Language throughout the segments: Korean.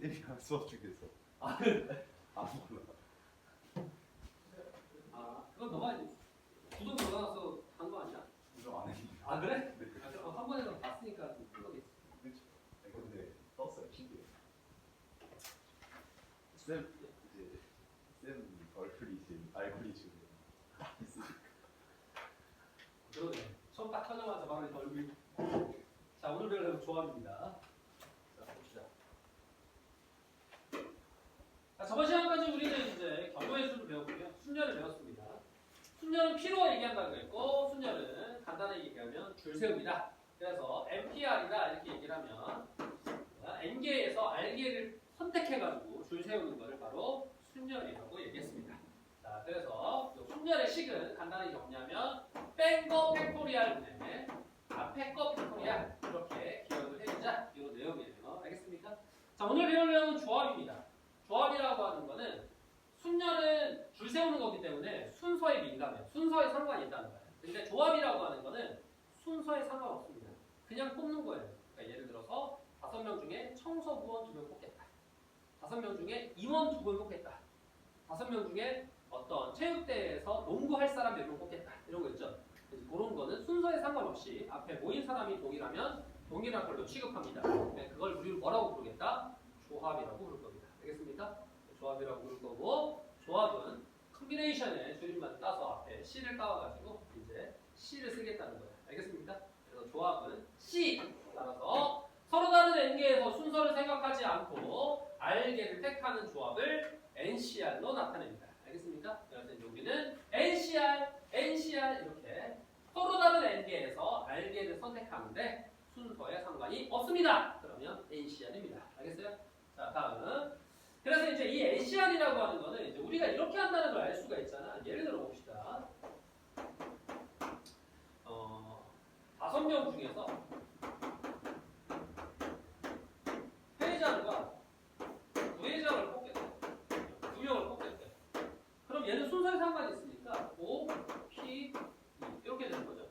쌤이랑 수업 중에서 아 그래? 안 몰라. 아 그건 너가 구독 넣어놔서 한 거 아니야? 이거 안 했는데. 아 그래? 네. 아, 그럼 한 번에서 봤으니까 좀 그거겠지. 그렇죠. 근데 떴어요 신기해. 쌤 이제 쌤 얼굴이 지금 알고리즘에 그러네. 처음 딱 켜자마자 바로 이렇게 얼굴이. 자 오늘 배울 조합입니다. 자 봅시다. 자, 저번 시간까지 우리는 이제 경우의 수를 배웠고요. 순열을 배웠습니다. 순열은 P로 얘기한다고 했고 순열은 간단하게 얘기하면 줄 세웁니다. 그래서 NPR이다 이렇게 얘기를 하면 N개에서 R개를 선택해가지고 줄 세우는 것을 바로 순열이라고 얘기했습니다. 자, 그래서 순열의 식은 간단하게 정리하면 뺀 거 팩토리알 분의 앞에 거 팩토리알 이렇게 기억을 해주자 이런 내용이에요. 알겠습니까? 자, 오늘 배울 내용은 조합입니다. 조합이라고 하는 거는 순열은 줄 세우는 거기 때문에 순서에 민감해요. 순서에 상관이 있다는 거예요. 근데 조합이라고 하는 거는 순서에 상관없습니다. 그냥 뽑는 거예요. 그러니까 예를 들어서 5명 중에 청소부원 2명 뽑겠다. 5명 중에 임원 2명 뽑겠다. 5명 중에 어떤 체육대회에서 농구할 사람 4명 뽑겠다. 이런 거 있죠. 그래서 그런 거는 순서에 상관없이 앞에 모인 사람이 동일하면 동일한 걸로 취급합니다. 그걸 우리를 뭐라고 부르겠다? 조합이라고 부를 겁니다. 알겠습니까? 조합이라고 부를 거고 조합은 컴비네이션의 줄임말 따서 앞에 C를 따와가지고 이제 C를 쓰겠다는 거예요. 알겠습니까? 그래서 조합은 C 따라서 서로 다른 N개에서 순서를 생각하지 않고 R개를 택하는 조합을 NCR로 나타냅니다. 알겠습니까? 그래서 이제 우리는 NCR 이렇게 서로 다른 N개에서 R개를 선택하는데 순서에 상관이 없습니다. 그러면 NCR입니다. 알겠어요? 자, 다음. 그래서 이제 이 NCR이라고 하는 거는 이제 우리가 이렇게 한다는 걸 알 수가 있잖아. 예를 들어 봅시다. 5명 중에서 회장과 부회장을 뽑겠다. 2명을 뽑겠대. 그럼 얘는 순서에 상관이 있으니까 O, P, E 이렇게 되는 거죠.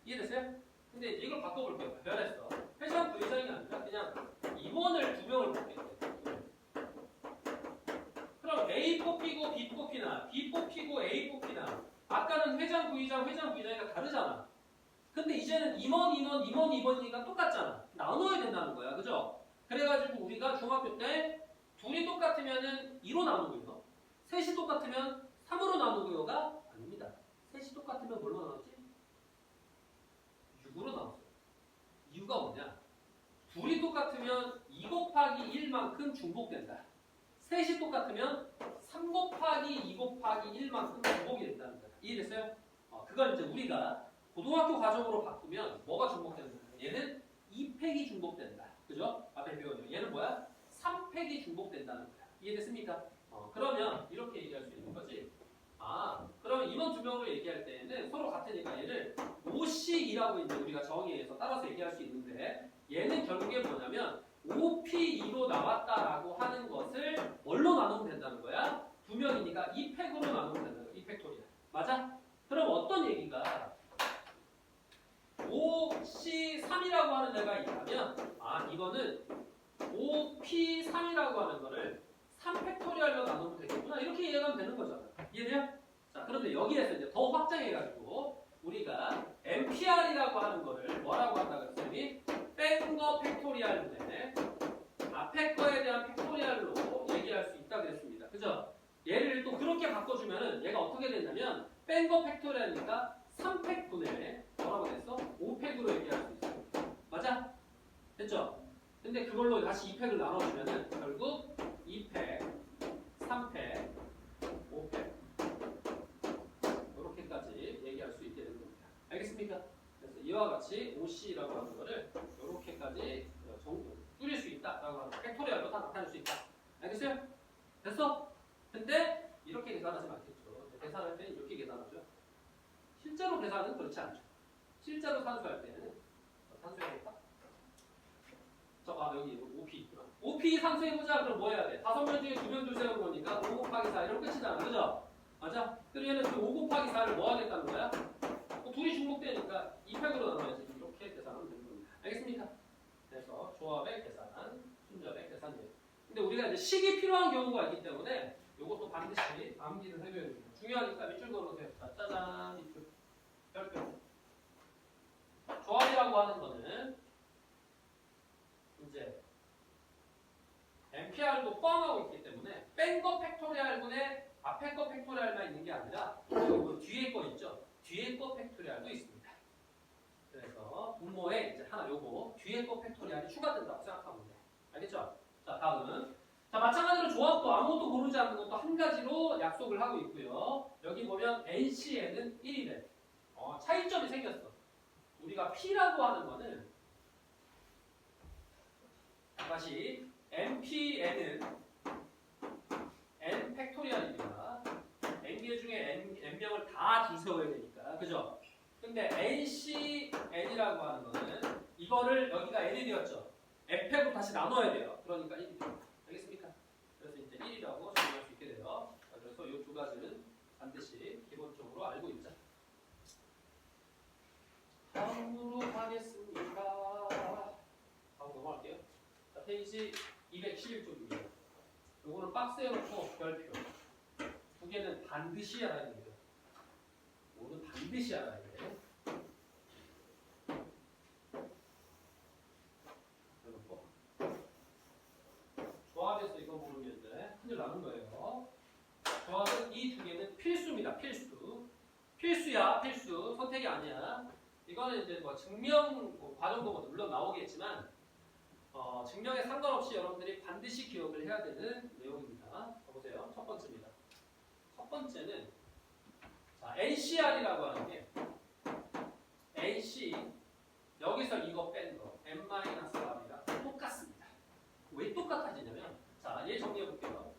이해됐어요? 근데 이걸 바꿔볼게요. 변했어. 회장, 부회장이 아니라 그냥 임원을 2명을 뽑겠대. 그럼 A 뽑히고 B 뽑히나 B 뽑히고 A 뽑히나 아까는 회장, 부회장이가 다르잖아. 근데 이제는 임원이가 똑같잖아. 나눠야 된다는 거야. 그죠? 그래가지고 우리가 중학교 때 둘이 똑같으면은 2로 나누고요. 셋이 똑같으면 3으로 나누고요가 아닙니다. 셋이 똑같으면 뭘로 나눴지? 6으로 나눴어요. 이유가 뭐냐? 둘이 똑같으면 2 곱하기 1만큼 중복된다. 셋이 똑같으면 3 곱하기 2 곱하기 1만큼 중복이 된다는 거야. 이해됐어요? 그걸 이제 우리가 고등학교 과정으로 바꾸면 뭐가 중복되는 거야? 얘는 2팩이 중복된다. 그죠? 앞에 배웠죠. 얘는 뭐야? 3팩이 중복된다는 거야. 이해됐습니까? 그러면 이렇게 얘기할 수 있는 거지. 그러면 임원 2명으로 얘기할 때는 서로 같으니까 얘를 OC이라고 이제 우리가 정의해서 따라서 얘기할 수 있는데 얘는 결국에 뭐냐면 OP2로 나왔다라고 하는 것을 뭘로 나누면 된다는 거야? 2명이니까 2팩으로 나누면 된다는 거야. 2팩토리야. 맞아? 그럼 어떤 얘기가 OC3이라고 하는 애가 있다면 이거는 OP3이라고 하는 거를 3팩토리얼로 나누면 되겠구나. 이렇게 이해하면 되는 거잖아. 이해돼요? 자, 그런데 여기에서 이제 더 확장해가지고 우리가 NPR이라고 하는 거를 뭐라고 한다 그랬어요? 뺀 거 팩토리얼 분의 앞에 거에 대한 팩토리얼로 얘기할 수 있다 그랬습니다. 그죠? 얘를 또 그렇게 바꿔주면은 얘가 어떻게 되냐면 뺀 거 팩토리얼이니까 3팩 분의 뭐라고 됐어? 5팩으로 얘기할 수 있어요. 맞아? 됐죠? 근데 그걸로 다시 2팩을 나눠주면은 결국 2팩, 3팩, 5팩 이렇게까지 얘기할 수 있게 되는 겁니다. 알겠습니까? 그래서 이와 같이 OC라고 하는 거를 이렇게까지 줄일 수 있다라고 하는 팩토리얼로 다 나타낼 수 있다. 알겠어요? 됐어? 근데 이렇게 계산하지 않겠죠. 계산할 때는 이렇게 계산하죠. 실제로 계산은 그렇지 않죠. 실제로 산수할 때는 산수해볼까? 여기 OP 있구나. OP 산수해보자. 그럼 뭐 해야 돼? 5명 중에 2명 줄 세우는 거니까 5 곱하기 4 이러면 끝이잖아. 그죠? 맞아? 그러면 그 5 곱하기 4를 뭐 하겠다는 거야? 둘이 중복되니까 2팩으로 나눠야지. 이렇게 계산하면 되는 겁니다. 알겠습니까? 그래서 조합의 계산, 순접의 계산이에요. 근데 우리가 이제 식이 필요한 경우가 있기 때문에 이것도 반드시 암기를 해줘야 됩니다. 중요하니까 밑줄 걸어주세요. 자, 짜잔, 밑줄. 별표. 조합이라고 하는 거는 이제 MPR도 포함하고 있기 때문에 뺀 거 팩토리알분에 앞에 거 팩토리알만 있는 게 아니라 그 뒤에 거 있죠. 뒤에 거 팩토리알도 있습니다. 그래서 분모에 이제 하나 요거 뒤에 거 팩토리알이 추가된다고 생각하면 돼요. 알겠죠? 자, 다음은 자, 마찬가지로 조합도 아무것도 고르지 않는 것도 한 가지로 약속을 하고 있고요. 여기 보면 NC에는 1이래. 차이점이 생겼어. 우리가 P라고 하는 거는 다시 NPN은 N 팩토리알입니다. N개 중에 N명을 다 줄 세워야 되니까. 그죠? 근데 NCN이라고 하는 거는 이거를 여기가 N이 되었죠. F팩으로 다시 나눠야 돼요. 그러니까 1이 돼요. 알겠습니까? 그래서 이제 1이라고 정리할 수 있게 돼요. 그래서 이 두 가지는 반드시 기본적으로 알고 있자. 다음으로 가겠습니다. 다음 넘어갈게요. 자, 페이지 211쪽입니다. 요거는 박스에 놓고 별표. 두 개는 반드시 알아야 됩니다. 요거는 반드시 알아야 돼요. 조합에서 이거 모르면 이제 큰일 나는 거예요. 조합은 이 두 개는 필수입니다. 필수. 필수야, 필수. 선택이 아니야. 이거는 이제 뭐 증명 과정도 뭐 물론 나오겠지만 증명에 상관없이 여러분들이 반드시 기억을 해야 되는 내용입니다. 자, 보세요. 첫 번째입니다. 첫 번째는 자, NCR이라고 하는 게 NC 여기서 이거 뺀 거 N-R이랑 똑같습니다. 왜 똑같아지냐면 자, 얘 정리해 볼게요.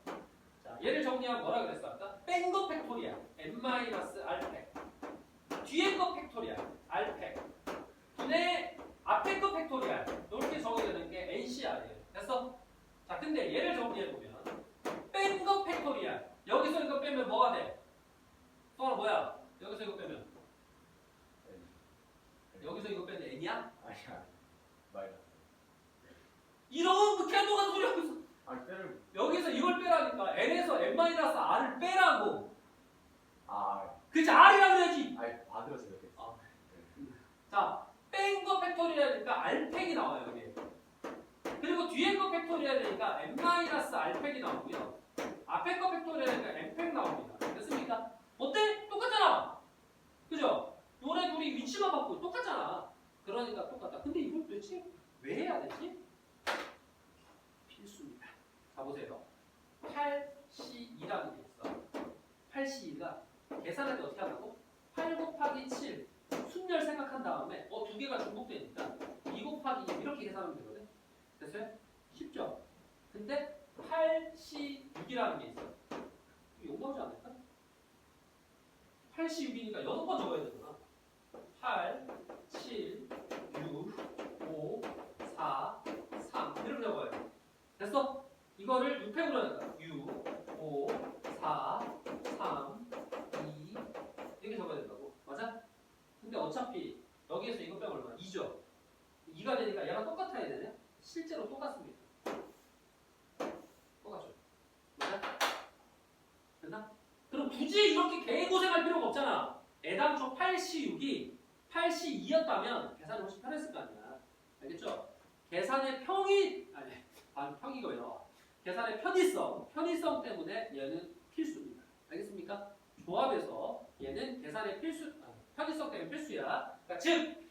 자, 얘를 정리하면 뭐라 그랬어 아까? 뺀 거 팩토리알 N-R팩 뒤에 거 팩토리알 R팩 분의 앞에 거 팩토리알 이렇게 정의되는 게 NCR이에요. 됐어? 자, 근데 얘를 정리해보면 뺀 거 팩토리알 여기서 이거 빼면 뭐가 돼? 성환아 뭐야? 여기서 이거 빼면 여기서 이거 빼면 N이야? 아니야. 마이너스. 이런 극한도가 소리 하고 있어. 아니 빼를. 여기서 이걸 빼라니까 N에서 N-R을 빼라고. 아. 그치 R이라고 해야지. 아니 받으러서 이렇게. 아. 자, 뺀 거 팩토리알이니까 R팩이 나와요 여기. 그리고 뒤에 거 팩토리알이니까 N-R팩이 나오고요. 앞에 거 팩토리알이니까 N팩 나옵니다. 됐습니까? 어때? 똑같잖아. 그죠? 요네 둘이 위치만 바꾸고 똑같잖아. 그러니까 똑같다. 근데 이걸 도대체 왜 해야 되지? 필수입니다. 자, 보세요. 8C2라는 게 있어. 8C2가 계산할 때 어떻게 한다고? 8 곱하기 7 순열 생각한 다음에 두 개가 중복되니까 2 곱하기 2 이렇게 계산하면 되거든. 됐어요? 쉽죠? 근데 8C6이라는 게 있어. 이거 나오지 않을까? 8C6이니까 6번 적어야 되구나. 8, 7, 6, 5, 4, 3 이렇게 적어야 돼. 됐어? 이거를 6팩으로 하니까 6, 5, 4, 3, 2 이렇게 적어야 된다고. 맞아? 근데 어차피 여기에서 이거 빼면 얼마나? 2죠? 2가 되니까 얘랑 똑같아야 되네? 실제로 똑같습니다. 똑같죠? 맞아? 됐나? 그럼 굳이 이렇게 개고생할 필요가 없잖아. 애당초 8C6이 8C2였다면 계산이 훨씬 편했을 거 아니야. 알겠죠? 계산의 평이가 왜 나와? 계산의 편의성 때문에 얘는 필수입니다. 알겠습니까? 조합에서 얘는 계산의 편의성 때문에 필수야. 그러니까 즉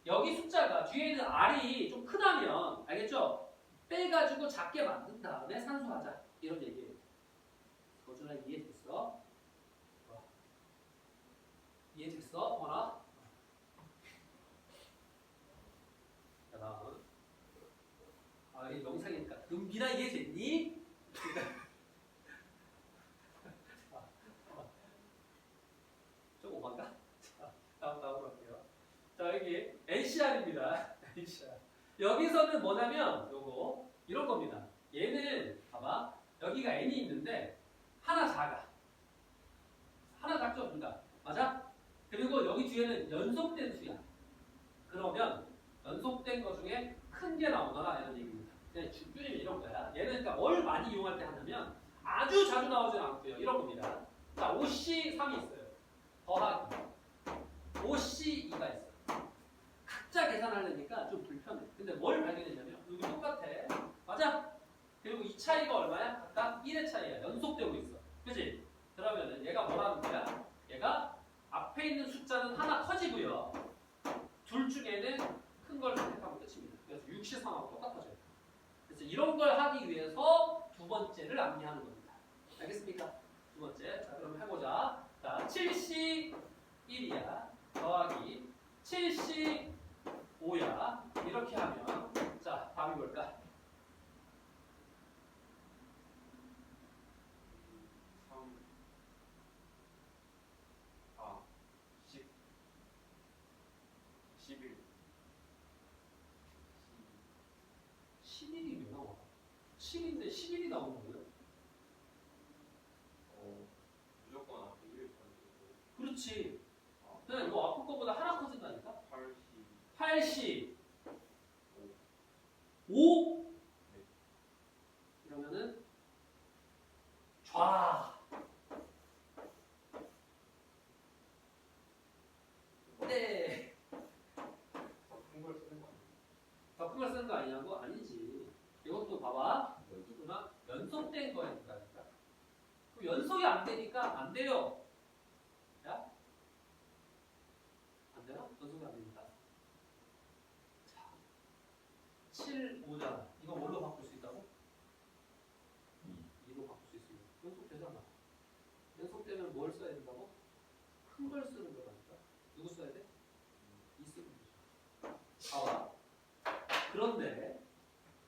여기 숫자가 뒤에 있는 R이 좀 크다면 알겠죠? 빼가지고 작게 만든 다음에 산수하자 이런 얘기예요. 거준아 이해됐어? 이해됐어? 하나? 자, 다음. 이 명상이니까 은빈아 이해됐니? 좀 오반가? 자, 다음으로 할게요. 자, 여기 NCR입니다. NCR. 여기서는 뭐냐면 요거 이런 겁니다. 얘는 봐봐. 여기가 N이 있는데 하나 작아. 하나 작죠? 둘다. 맞아? 그리고 여기 뒤에는 연속된 수야. 그러면 연속된 것 중에 큰 게 나오거나 이런 얘기입니다. 그냥 줄여야 틀리면 이런 거야. 얘는 그러니까 뭘 많이 이용할 때 하냐면 아주 자주 나오진 않고요. 이런 겁니다. 자, 5C3이 있어요. 더하기 5C2가 있어요. 각자 계산하려니까 좀 불편해. 근데 뭘 발견했냐면 여기 똑같아. 맞아? 그리고 이 차이가 얼마야? 각각 1의 차이야. 연속되고 있어. 그치? 그러면은 얘가 뭐라는 거야? 얘가 앞에 있는 숫자는 하나 커지고요. 둘 중에는 큰 걸 선택하면 끝입니다. 그래서 6C3하고 똑같아져요. 그래서 이런 걸 하기 위해서 두 번째를 암기하는 겁니다. 알겠습니까? 두 번째. 자, 그럼 해보자. 자, 7C1이야. 더하기 7C5야. 이렇게 하면 자, 답이 뭘까? 3, 4, 10, 11, 11이 왜 나와? 7인데 11이 나오는 거예요? 무조건 앞에 1 더해주고 그렇지. 그냥 이거 앞에 거보다 하나 커진다니까? 8C 8C 5 5? 네. 그러면은 좌. 네. 큰걸 쓰는 거 아니에요? 더 큰 걸 쓰는 거 아니냐고? 아니지. 이것도 봐봐. 누구나 연속된 거니까. 그럼 연속이 안 되니까 안 돼요. 야? 안 돼요? 연속이 안 되니까. 자, 7, 5잖아. 이거 뭘로 바꿀 수 있다고? 2로 바꿀 수 있으면 연속되잖아. 연속되면 뭘 써야 된다고? 큰 걸 쓰는 거라니까. 누구 써야 돼? 2 쓰는 거죠. 봐봐. 그런데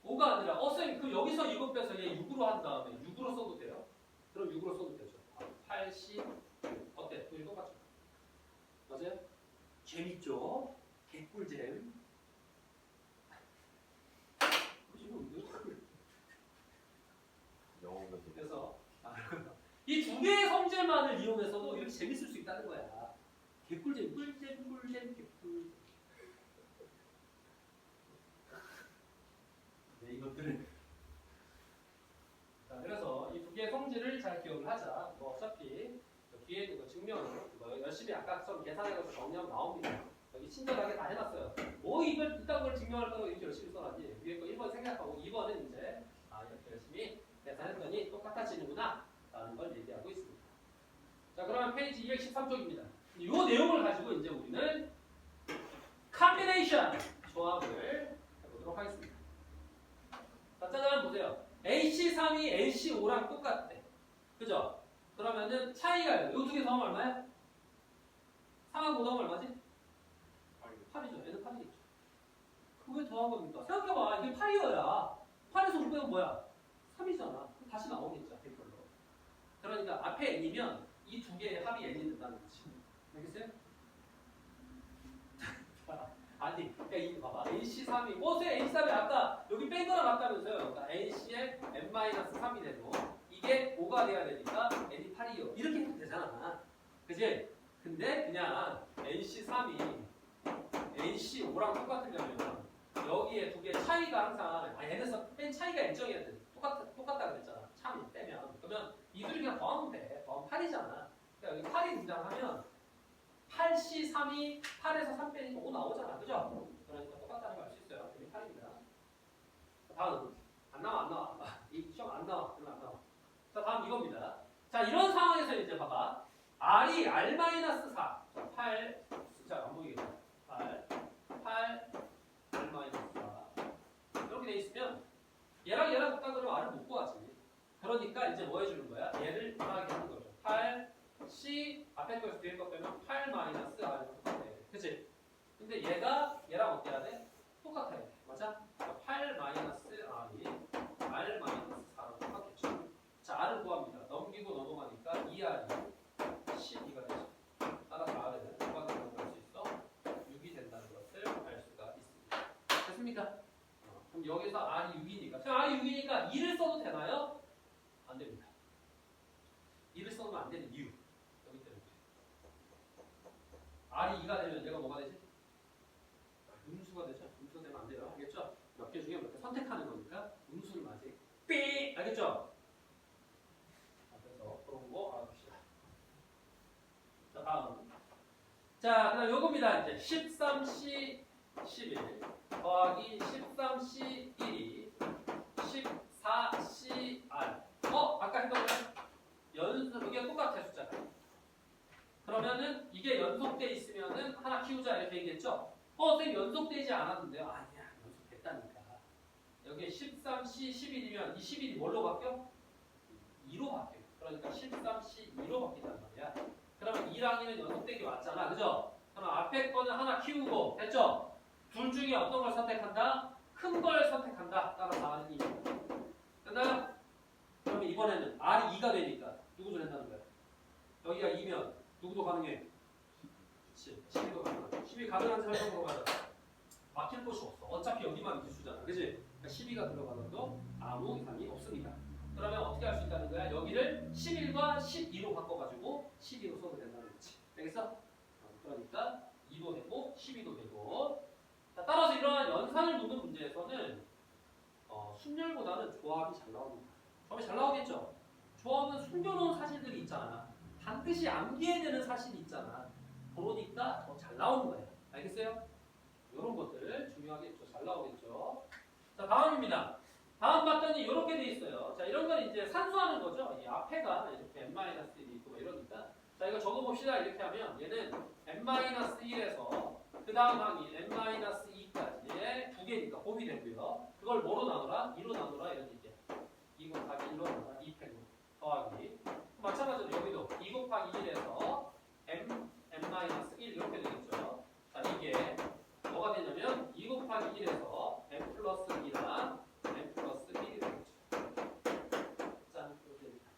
5가 아니라 선생님 그 여기서 이거 빼서 얘 6으로 한 다음에 6으로 써도 돼요? 그럼 6으로 써도 되죠. 80 어때? 둘이 똑같죠? 맞아요? 재밌죠? 개꿀잼. 영어 교실 그래서 이 두 개의 성질만을 이용해서도 이렇게 재밌을 수 있다는 거야. 개꿀잼, 꿀잼, 꿀잼, 개꿀. 네, 이것들을. 자, 그래서 이 두 개의 성질을 잘 기억을 하자. 뭐 어차피 뒤에 있는 거 증명을 뭐 열심히 아까처럼 계산해서 정리하면 나옵니다. 여기 친절하게 다 해놨어요. 뭐 이걸 이딴 걸 증명할 거라고 이렇게 열심히 써놨지. 위에 거 1번 생각하고 2번은 이제 이렇게 열심히 계산했더니 똑같아지는구나 라는 걸 얘기하고 있습니다. 자, 그러면 페이지 213쪽입니다. 이 내용을 가지고 이제 우리는 컴비네이션 조합을 해보도록 하겠습니다. 자, 짜잔 보세요. AC3이 AC5랑 똑같대. 그죠? 그러면은 차이가 이 두 개 더하면 얼마야? 3하고 더하면 얼마지? 8이죠. 얘는 8이겠죠. 그거 왜 더한 겁니까? 생각해봐. 이게 8이어야 8에서 5 빼면 뭐야? 3이잖아. 그럼 다시 나오겠죠. 댓글로. 그러니까 앞에 n이면 이 두 개의 합이 n이 된다는 거지. 알겠어요? 아니, 그러니까 이 봐봐. NC3이 쌤 NC3이 아까 여기 뺀 거랑 같다면서요. 그러니까 NC의 n-3이 되고 이게 5가 돼야 되니까 n이 8이요. 이렇게 해도 되잖아. 그지? 근데 그냥 NC3이 NC5랑 똑같으려면 여기에 두 개 차이가 항상 n에서 뺀 차이가 일정해야 돼. 똑같다 그랬잖아. 참 빼면. 그러면 이 둘이 그냥 더하면 돼. 더하면 8이잖아. 그러니까 여기 8이 등장하면 8C3이 8에서 3 빼니까 5 나오잖아. 그죠? 그러니까 똑같다는 걸 알 수 있어요. 여기 8입니다. 다음. 안 나와. 이 시험 안 나와. 그러면 안 나와. 자, 다음 이겁니다. 자, 이런 상황에서 이제 봐봐. R이 R-4. 자, 8. 숫자 안 보이겠죠? 8. R-4. 이렇게 돼 있으면 얘랑 곱다 그러면 R을 못 구하지. 그러니까 이제 뭐 해주는 거야? 얘를 구하게 하는 거죠. 8. C 앞에 거에서 뒤에 거 빼면 8 마이너스 R이 똑같아. 그치? 근데 얘랑 어떻게 해야 돼? 똑같아야 돼. 맞아? 그러니까 8 마이너스 R이 R 마이너스 4랑 똑같겠죠? 자, R을 구합니다. 넘기고 넘어가니까 2R이 12가 되죠. 따라서 R은 누가 넘어갈 수 있어? 6이 된다는 것을 알 수가 있습니다. 됐습니까? 그럼 여기서 R이 6이니까. 자, R이 6이니까 2를 써도 되나요? 안 됩니다. 2를 써도 안 되는 이유. R이 2가 되면 얘가 뭐가 되지? 음수가 되죠. 음수가 되면 안 돼요. 알겠죠? 몇 개 중에 몇 개 선택하는 거니까 알겠죠? 그래서 그런 거 알아둡시다. 자, 다음. 자, 그다음 요겁니다. 이제 13C 11 더하기 13C 1이 14C R. 아까 했던 거랑 연속 이게 똑같아 숫자가. 그러면은 이게 연속돼 있으면은 하나 키우자 이렇게 얘기했죠. 선생님 연속되지 않았는데요. 아니야, 연속됐다니까. 여기 13C 11이면 이 11이 뭘로 바뀌어? 2로 바뀌어. 그러니까 13C 2로 바뀐단 말이야. 그러면 2랑 2는 연속되기 맞잖아, 그죠? 그럼 앞에 거는 하나 키우고 됐죠? 둘 중에 어떤 걸 선택한다? 큰 걸 선택한다. 따라서 R은 2. 됐나요? 그러면 이번에는 R이 2가 되니까 누구 들한다는 거야? 여기가 2면 누구도 가능해? 그치, 12도 가능하다. 12 가능한 설정으로 가자. 막힐 곳이 없어. 어차피 여기만 기수잖아. 그치? 그러니까 12가 들어가도 아무 이상이 없습니다. 그러면 어떻게 할 수 있다는 거야? 여기를 11과 12로 바꿔가지고 12로 써도 된다는 거지. 알겠어? 그러니까 2도 되고 12도 되고. 자, 따라서 이러한 연산을 묻는 문제에서는 순열보다는 조합이 잘 나옵니다. 조합이 잘 나오겠죠? 조합은 숨겨놓은 사실들이 있잖아. 반드시 암기해야 되는 사실이 있잖아. 그러니까 더 잘 나오는 거예요. 알겠어요? 이런 것들 중요하겠죠. 잘 나오겠죠. 자, 다음입니다. 다음 봤더니 이렇게 돼 있어요. 자, 이런 건 이제 산수하는 거죠. 이 앞에가 이렇게 n-1이 있고 이러니까. 자, 이거 적어봅시다. 이렇게 하면 얘는 n-1에서 그 다음 항이 n-2까지의 두 개니까 곱이 되고요. 그걸 뭐로 나누라? 2로 나누라 이런 얘기야. 2 곱하기 1로 나누라 2팩으로 더하기. 마찬가지로 여기도 2 곱하기 1에서 n-1 이렇게 되겠죠. 자, 이게 뭐가 되냐면 2 곱하기 1에서 n 플러스 2랑 n 플러스 1이 되겠죠. 자,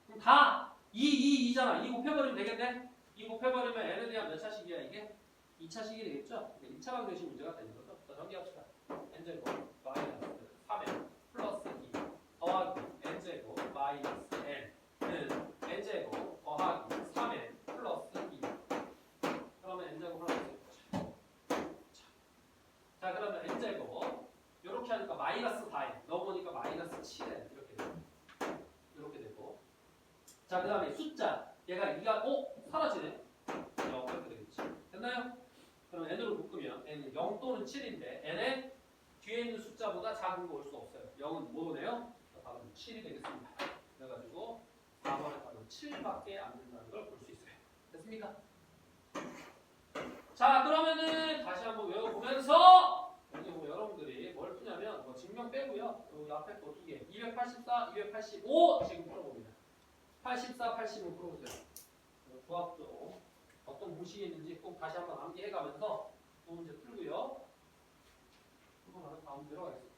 그럼 다 2잖아. 2 곱해버리면 되겠네? 2 곱해버리면 n에 대한 몇 차식이야 이게? 2차식이 되겠죠? 2차 방정식 문제가 되는 거죠. 자, 정리합시다. n제곱 마이너스 3n 플러스 2 더하기 n제곱 마이너스 n은 n제곱 더하기 3n 플러스 2. 그러면 n제곱 하나 있죠. 자, 그러면 n제곱 이렇게 하니까 마이너스 4n 넣어보니까 마이너스 7n 이렇게 되고 이렇게 되고. 자, 그 다음에 숫자 얘가 2가 사라지네. 0 이렇게 되겠지. 됐나요? 그럼 n으로 묶으면 n은 0 또는 7인데 n의 뒤에 있는 숫자보다 작은 거 올 수 없어요. 0은 못 오네요. 답은 7이 되겠습니다. 그래가지고 4번의 답은 7밖에 안 된다는 걸 볼 수 있어요. 됐습니까? 자, 그러면은 다시 한번 외워보면서 여기 뭐 여러분들이 뭘 푸냐면 뭐 증명 빼고요. 여기 앞에 거 두 개 284, 285 지금 풀어봅니다. 84, 85 풀어보세요. 조합도 어떤 공식이 있는지 꼭 다시 한번 암기해가면서 두 문제 풀고요. 풀고 나서 다음 들어가겠습니다.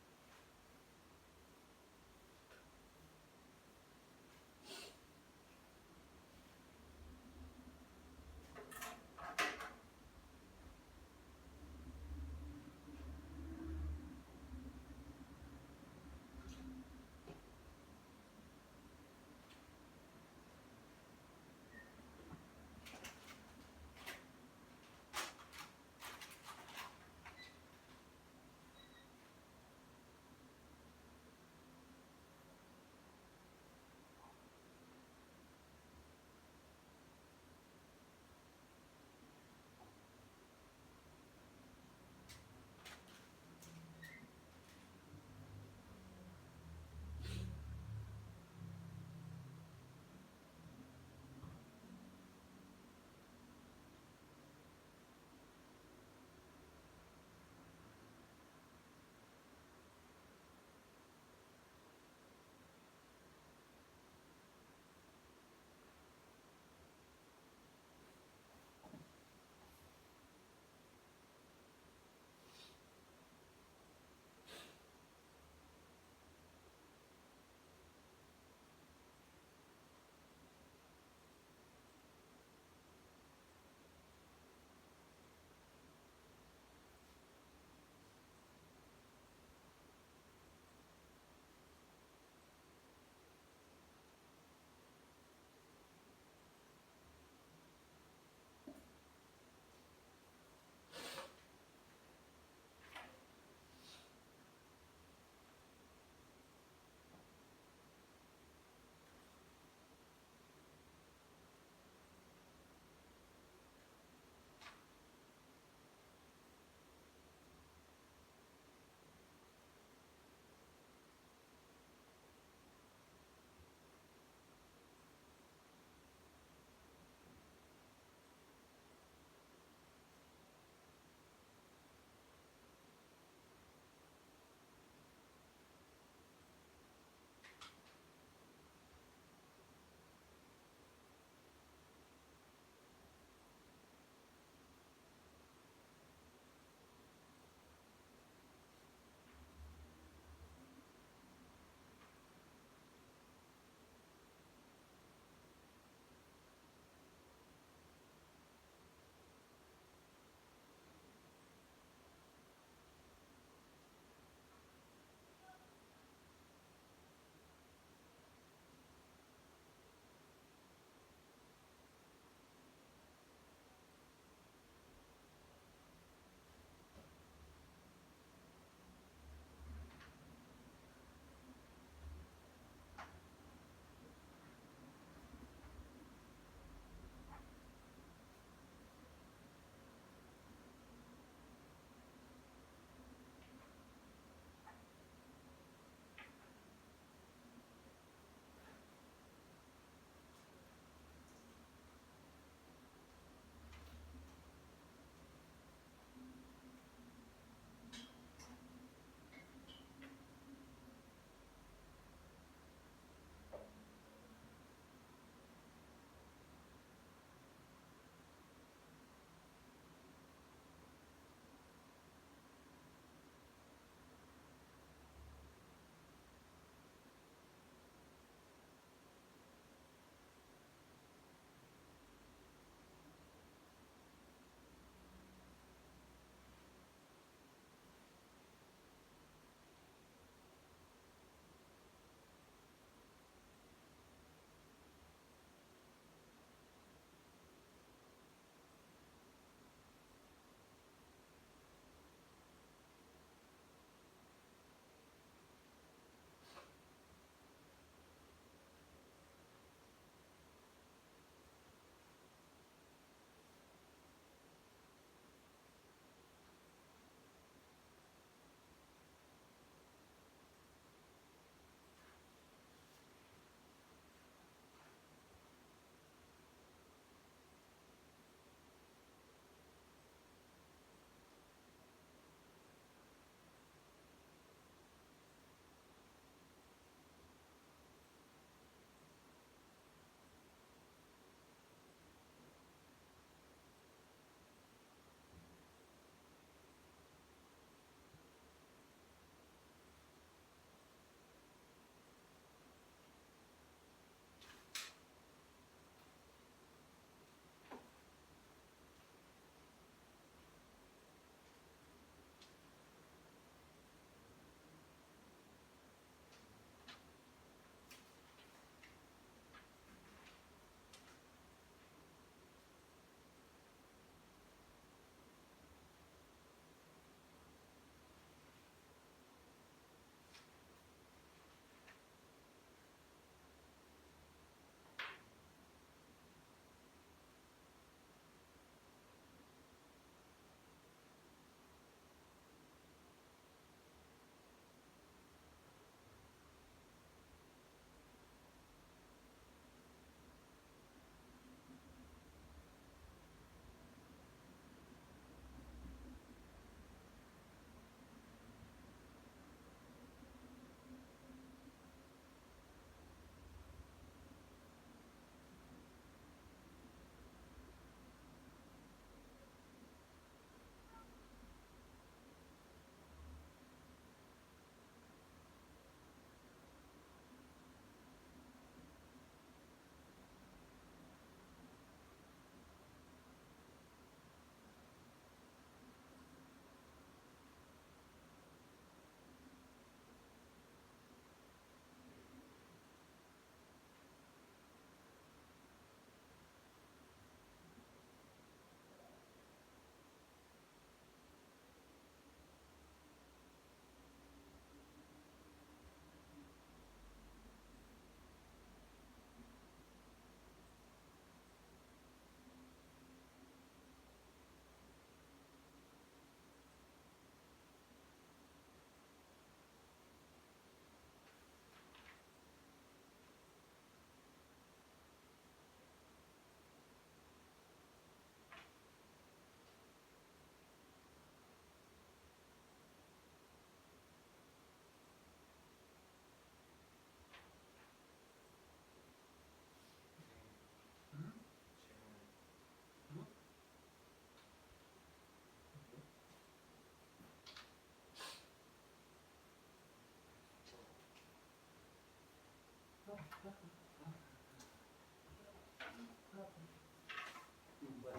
뭐야?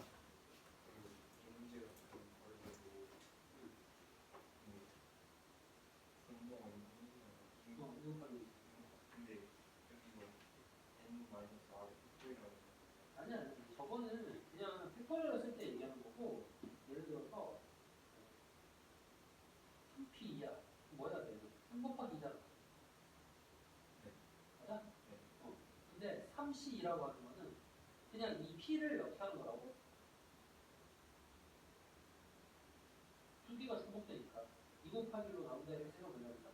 문제가 좀 걸리고 분모가 이거 빨리. 근데 여기 n 마이너스 r 팩토리라고 아니야. 저거는 그냥 팩토리얼을 쓸 때 얘기하는 거고, 예를 들어서 3p야. 뭐야 돼? 3 곱하기 2잖아. 네. 맞아? 네. 근데 3c라고 하는 거는 그냥 이 p를 어떻게 하는 거라고? 두 개가 중복되니까 2 곱하기 1로 나눈다 이렇게 생각된다니까.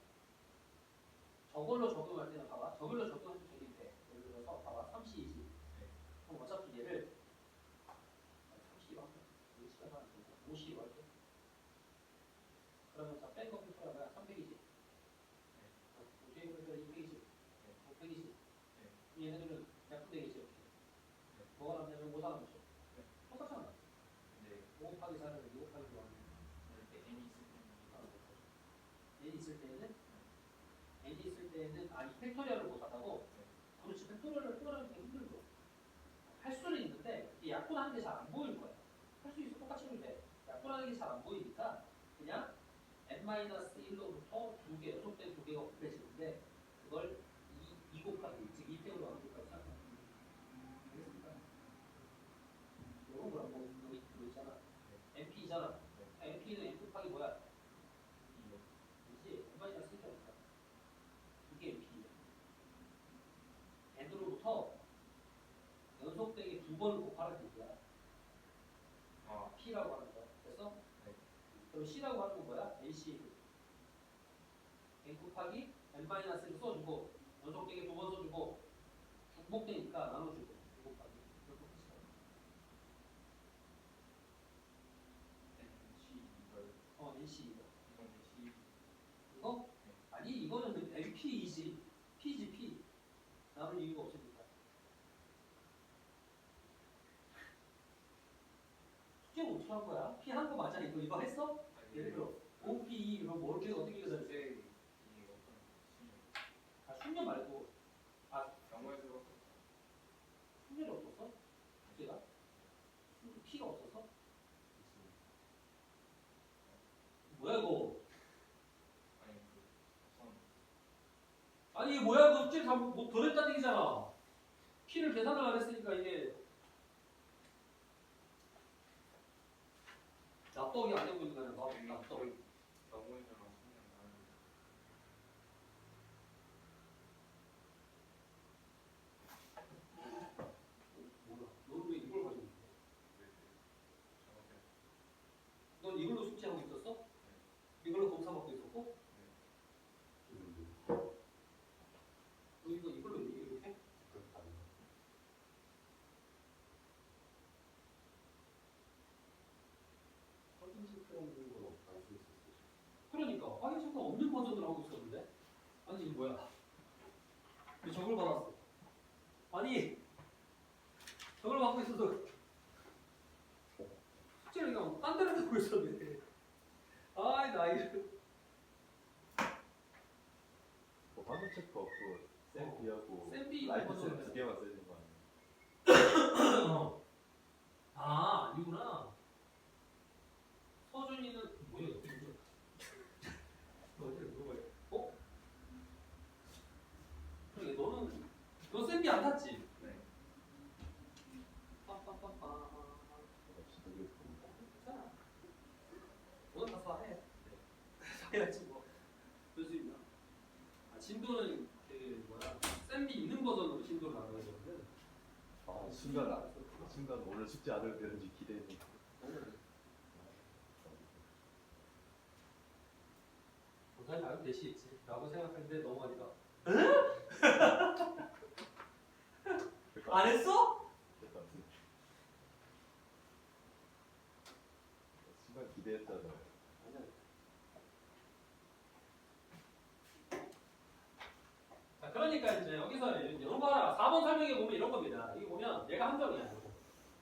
저걸로 적용할 때는 봐봐. 저걸로 적용해도 되긴 돼. 예를 들어서 봐봐. 3c이지. 네. 그럼 어차피 얘를 30로 하면 10을 하면 되고 50로 할게. 그러면 자, 뺀거 팩토리가 뭐야? 300이지. 뒤에 거 팩토리 200이지. 500이지. 얘네들은 약분되겠지 이렇게. 뭐가 남냐면 5가 남죠. 똑같잖아. 근데 5 곱하기 4를 2 곱하기 5 하면 이렇게 n이 있을 때는 n 있을 때에는 n이 있을 때에는 이 팩토리얼을 못 한다고? 그렇지. 팩토리얼을 표현하기 되게 힘들어. 할 수는 있는데 이 약분하는 게 잘 안 보일 거야. 할 수 있어. 똑같이 해도 돼. 약분하는 게 잘 안 보이니까 그냥 n-1로부터 두 개, 연속된 두 개가 곱해지는데 그걸 2 곱하기, 즉 2팩으로 나눈 것까지 생각하면 되겠습니까? 이런 거랑 뭐 여기 그거 있잖아. NP잖아. NP는 N 곱하기 뭐야? 그렇지. n-1 있잖아. 이게 NP야. n으로부터 연속되게 두 번을 곱하는 얘기야. P라고 하는 거. 됐어? 네. 그럼 C라고 하는 건 뭐야? NC. N 곱하기 N-를 써주고 연속되게 두 번 써주고 중복되니까 나눠주고 2 곱하기 이렇게 끝이야. NC 이거. 이거? 아니 이거는 NP이지. P지 P. 나눌 이유가 없으니까. 숙제는 어떻게 한 거야? P 한 거 맞아? 이거 했어? 예를 들어 OP 이거 뭘 어떻게 계산해? 이게 어떤 순녀 말고 영어에서 순녀이 없었어? 숙제가? P가 없었어? 뭐야 이거? 아니 이게 뭐야 이거 숙제 뭐 덜했다는 얘기잖아. P를 계산을 안 했으니까 이게 납득이 안 되고 있는 거야. 납득. 영어에서랑 몰라. 너는 왜 이걸 가지고 있는 거야? 넌 이걸로 숙제하고 있었어? 이걸로 검사 받고 있었고? 너 이걸로 이렇게? 그러니까 확인 체크 없는 버전으로 하고 있었는데? 아니 이게 뭐야? 왜 저걸 받았어? 아니 저걸 받고 있어서 숙제를 그냥 딴 데로 하고 있었는데. 아이 나 이거 화면 체크 없고 쌤비하고 쌤 B 라이트 버전으로 쌤두 개만 쓰는 거 아니에요? 아 아니구나. 서준이는 뭐야 이거 진짜. 어제 누가 어? 그러게 너 쌤비 안 탔지? 네. 빰빰빰빰. 역시 되게 괜찮아. 너는 가서 해. 해야지 뭐. 교수님이랑. 진도는 그 뭐야 쌤비 있는 버전으로 진도를 나가야 되거든. 순간 오늘 숙제 안 해도 되는지 기대했는데 고사님 알고 계시겠지 라고 생각했는데 너무 많이 가. 안 했어? 순간 기대했잖아요. 아니야. 자 그러니까 이제 여기서 이런 거 하나 4번 설명해 보면 이런 겁니다. 이게 보면 얘가 함정이야.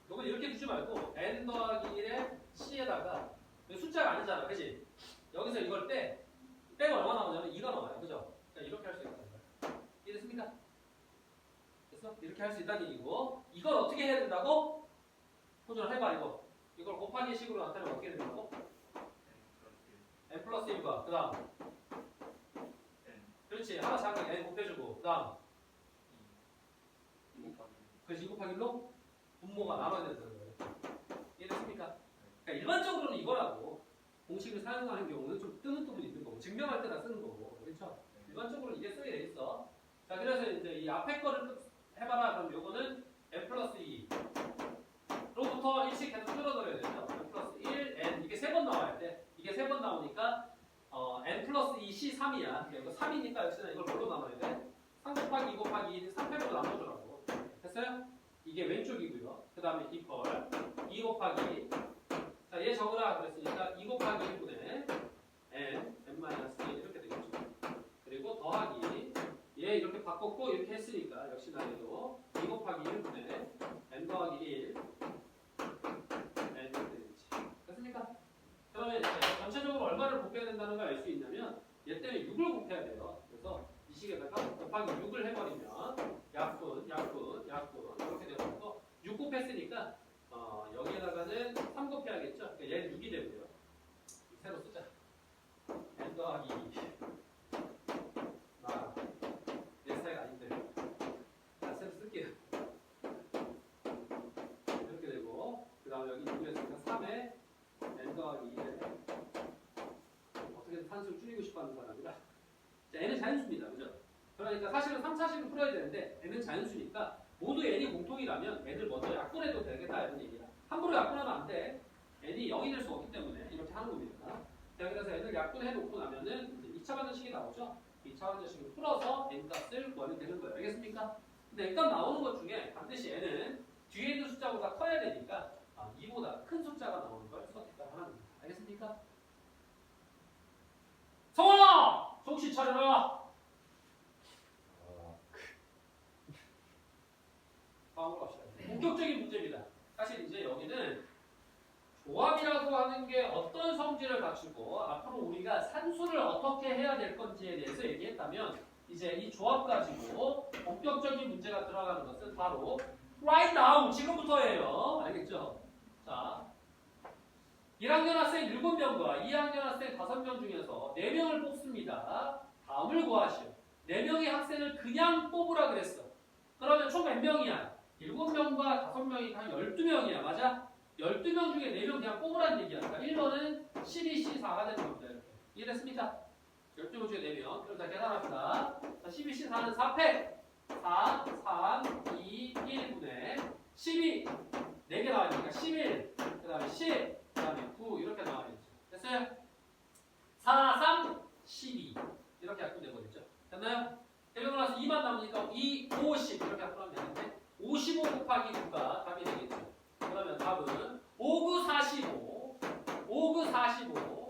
이건 이렇게 두지 말고 n 더하기 1에 c에다가 숫자가 아니잖아, 그렇지? 여기서 이걸 빼면 얼마 나오냐면 2가 나와요, 그죠? 그러니까 이렇게 할 수 있다는 거야. 이해됐습니까? 그래서 이렇게 할 수 있다는 얘기고 이걸 어떻게 해야 된다고? 호전을 해봐 이거. 이걸 곱하기 식으로 나타내면 어떻게 된다고? n 플러스 1과 그 다음 그렇지 하나 작은 n 곱해주고 그 다음 그래서 2 곱하기 1로 분모가 나눠야 된다는 거예요. 이해됐습니까? 그러니까 일반적으로는 이거라고 공식을 사용하는 경우는 좀 뜨는 부분이 있는 거고 증명할 때나 쓰는 거고 그렇죠? 일반적으로 이게 쓰게 돼 있어. 자 그래서 이제 이 앞에 거를 해봐라 그럼 요거는 n 플러스 2 로부터 1씩 계속 줄어들어야 되죠. n 플러스 1, n 이게 3번 나와야 돼. 이게 3번 나오니까 n 플러스 2, c 3이야. 이거 3이니까 역시나 이걸 뭘로 나눠야 돼? 3 곱하기 2 곱하기 1, 3팩으로 나눠주라고. 됐어요? 이게 왼쪽이고요. 그 다음에 이걸 2 곱하기 자, 얘 적으라 그랬으니까 2 곱하기 1분의 n-k 이렇게 되겠죠. 그리고 더하기 얘 이렇게 바꿨고 이렇게 했으니까 역시나 얘도 2 곱하기 1분의 n 더하기 1 n 이렇게 되겠지. 됐습니까? 그러면 이제 전체적으로 얼마를 곱해야 된다는 걸 알 수 있냐면 얘 때문에 6을 곱해야 돼요. 그래서 이 식에다가 곱하기 6을 해버리면 약분 이렇게 되고 6 곱했으니까 여기에다가는 3 곱해야겠죠? 그러니까 얘는 6이 되고요. 새로 쓰자. n 더하기 2 내 스타일 아닌데 새로 쓸게요. 이렇게 되고 그 다음에 여기 6이었으니까 3에 n 더하기 2에 어떻게든 산수를 줄이고 싶어하는 사람이라 자, n은 자연수입니다. 그죠? 그러니까 사실은 3차식을 풀어야 되는데 n은 자연수니까 모두 n이 공통이라면 n을 먼저 약분해도 되겠다 이런 얘기야. 함부로 약분하면 안 돼. n이 0이 될 수 없기 때문에 이렇게 하는 겁니다. 자, 그래서 n을 약분해 놓고 나면은 이제 2차 방정식이 나오죠. 2차 방정식을 풀어서 n 값을 구하면 되는 거예요. 알겠습니까? 근데 n 값 나오는 것 중에 반드시 n은 뒤에 있는 숫자보다 커야 되니까 2보다 큰 숫자가 나오는 걸 선택을 하는 겁니다. 알겠습니까? 성원아! 정신 차려라! 다음으로 갑시다. 본격적인 문제입니다. 사실 이제 여기는 조합이라고 하는 게 어떤 성질을 갖추고 앞으로 우리가 산수를 어떻게 해야 될 건지에 대해서 얘기했다면 이제 이 조합 가지고 본격적인 문제가 들어가는 것은 바로 right now 지금부터예요. 알겠죠? 자, 1학년 학생 7명과 2학년 학생 5명 중에서 4명을 뽑습니다. 다음을 구하시오. 4명의 학생을 그냥 뽑으라 그랬어. 그러면 총 몇 명이야? 7명과 5명이 한 12명이야. 맞아? 12명 중에 4명 그냥 뽑으라는 얘기야. 그러니까 1번은 12, C4가 되는 겁니다. 이렇게. 이해됐습니까? 12명 중에 4명. 그럼 자, 계산합시다. 자, 12, C4는 4팩. 4, 3, 2, 1분의 12. 4개 나와있으니까 11. 그 다음에 10. 그 다음에 9. 이렇게 나와있죠. 됐어요? 4, 3, 12. 이렇게 약분돼버리죠. 됐나요? 그리고 나서 2만 남으니까 2, 50. 이렇게 약분하면 되는데 55 곱하기 9가 답이 되겠죠. 그러면 답은 5, 9, 45, 5, 9, 45,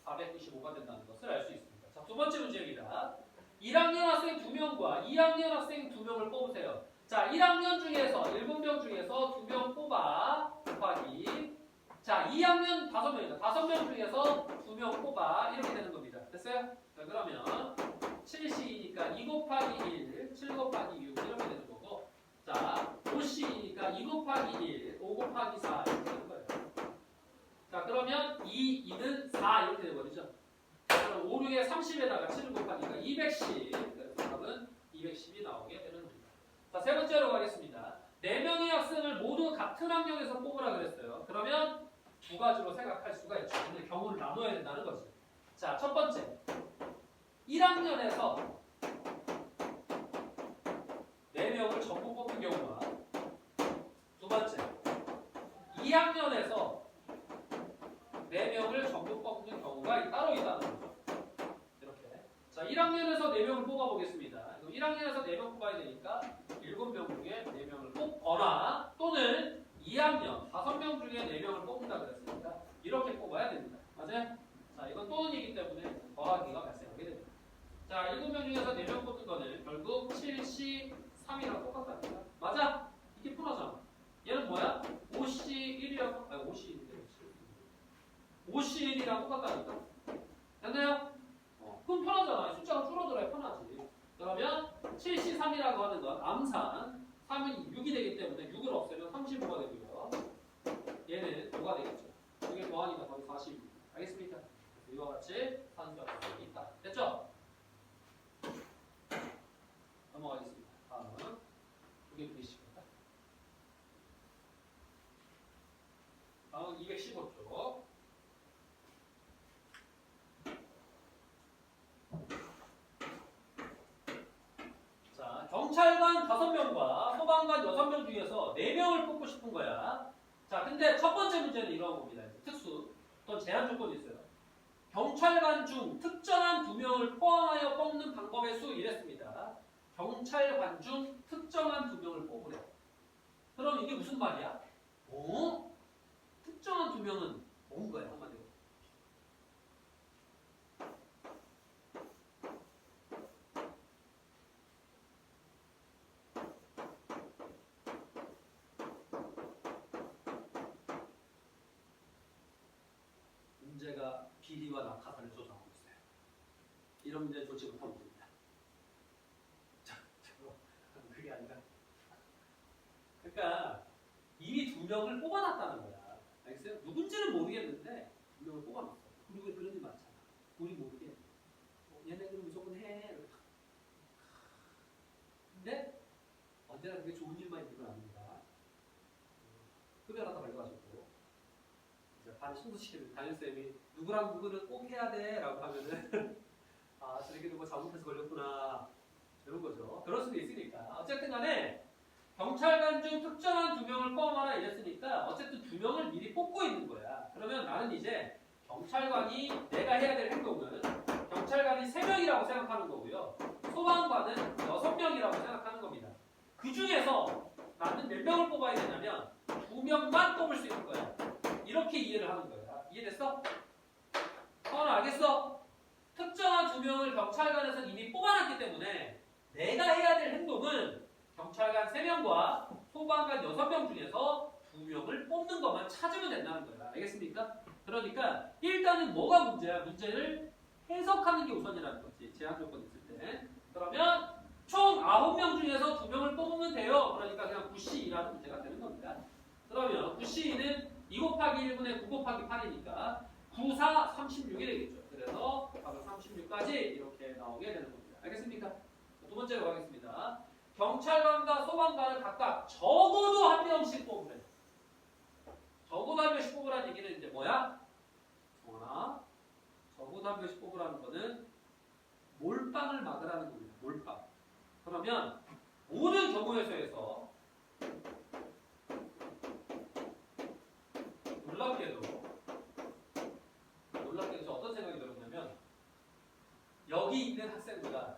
495가 된다는 것을 알 수 있습니다. 자, 두 번째 문제입니다. 1학년 학생 2명과 2학년 학생 2명을 뽑으세요. 자, 1학년 중에서 7명 중에서 2명 뽑아 곱하기 자, 2학년 5명이다. 5명 중에서 2명 뽑아 이렇게 되는 겁니다. 됐어요? 자, 그러면 7C이니까 2 곱하기 1, 7 곱하기 6 이렇게 되는 거고 자, 5C이니까 2 곱하기 1, 5 곱하기 4 이렇게 되는 거예요. 자, 그러면 2, 2는 4 이렇게 되버리죠. 그럼 5, 6에 30에다가 7 곱하니까 210. 그래서 답은 210이 나오게 되는 겁니다. 자, 세 번째로 가겠습니다. 4명의 학생을 모두 같은 학년에서 뽑으라 그랬어요. 그러면 두 가지로 생각할 수가 있죠. 근데 경우를 나눠야 된다는 거지. 자, 첫 번째. 1학년에서 4명을 전부 뽑는 경우와 두 번째. 2학년에서 4명을 전부 뽑는 경우가 따로 있다는 거죠. 이렇게. 자, 1학년에서 4명을 뽑아보겠습니다. 1학년에서 4명 뽑아야 되니까 7명 중에 4명을 뽑거나 또는 2학년 5명 중에 4명을 뽑는다 그랬으니까 이렇게 뽑아야 됩니다. 맞아요? 자, 이건 또는이기 때문에 더하기가 발생하게 됩니다. 자, 7명 중에서 4명 뽑는 거는 결국 7C 3이랑 똑같다니까. 맞아? 이게 풀어져. 얘는 뭐야? 5C1이랑 5C1이랑 똑같다니까. 됐나요? 그럼 편하잖아. 숫자가 줄어들어야 편하지. 그러면 7C3이라고 하는 건 암산 3은 6이 되기 때문에 6을 없애면 35가 되고요. 얘는 5가 되겠죠. 이게 더하니까 답이 40입니다. 알겠습니까? 이와 같이 산수와 관계가 있다. 됐죠? 넘어가겠습니다. 다음은 두개 그리시겠다. 다음은 215쪽. 자, 경찰관 5명과 소방관 6명 중에서 4명을 뽑고 싶은 거야. 자, 근데 첫 번째 문제는 이런 겁니다. 특수, 어떤 제한 조건이 있어요. 경찰관 중 특정한 2명을 포함하여 뽑는 방법의 수 이랬습니다. 경찰관 중 특정한 2명을 뽑으래. 그럼 이게 무슨 말이야? 특정한 2명은 뭔 거야, 한마디로? 문제가 비리와 낙하산을 조사하고 있어요. 이런 문제 좋지 못한 문제입니다. 그게 아니라. 그러니까 이미 2명을 뽑아놨다는 거야. 알겠어요? 누군지는 모르겠는데 2명을 뽑아놨어. 그리고 그런 일 많잖아. 우리 모르게. 얘네들은 무조건 해. 근데 언제나 그게 좋은 일만 있는 건 아닙니다. 흡연하다 걸려가지고 이제 반 청소시키는 담임쌤이 누구랑 누구는 꼭 해야 돼 라고 하면은 아 저렇게 누구 잘못해서 걸렸구나 이런 거죠. 그럴 수도 있으니까. 어쨌든 간에 경찰관 중 특정한 2명을 포함하라 이랬으니까 어쨌든 2명을 미리 뽑고 있는 거야. 그러면 나는 이제 경찰관이 내가 해야 될 행동은 경찰관이 3명이라고 생각하는 거고요. 소방관은 6명이라고 생각하는 겁니다. 그 중에서 나는 몇 명을 뽑아야 되냐면 2명만 뽑을 수 있는 거야. 이렇게 이해를 하는 거야. 이해됐어? 알겠어? 특정한 2명을 경찰관에서 이미 뽑아놨기 때문에 내가 해야 될 행동은 경찰관 3명과 소방관 6명 중에서 2명을 뽑는 것만 찾으면 된다는 거야. 알겠습니까? 그러니까 일단은 뭐가 문제야? 문제를 해석하는 게 우선이라는 거지. 제한 조건 있을 때. 그러면 총 9명 중에서 2명을 뽑으면 돼요. 그러니까 그냥 9C2라는 문제가 되는 겁니다. 그러면 9C2는 2 곱하기 1분의 9 곱하기 8이니까 9, 4, 36이 되겠죠. 그래서 답은 36까지 이렇게 나오게 되는 겁니다. 알겠습니까? 두 번째로 가겠습니다. 경찰관과 소방관을 각각 적어도 1명씩 뽑으래. 적어도 1명씩 뽑으라는 얘기는 이제 뭐야? 성원아, 적어도 1명씩 뽑으라는 거는 몰빵을 막으라는 겁니다. 몰빵. 그러면 모든 경우에서에서 놀랍게도 어떤 생각이 들었냐면 여기 있는 학생보다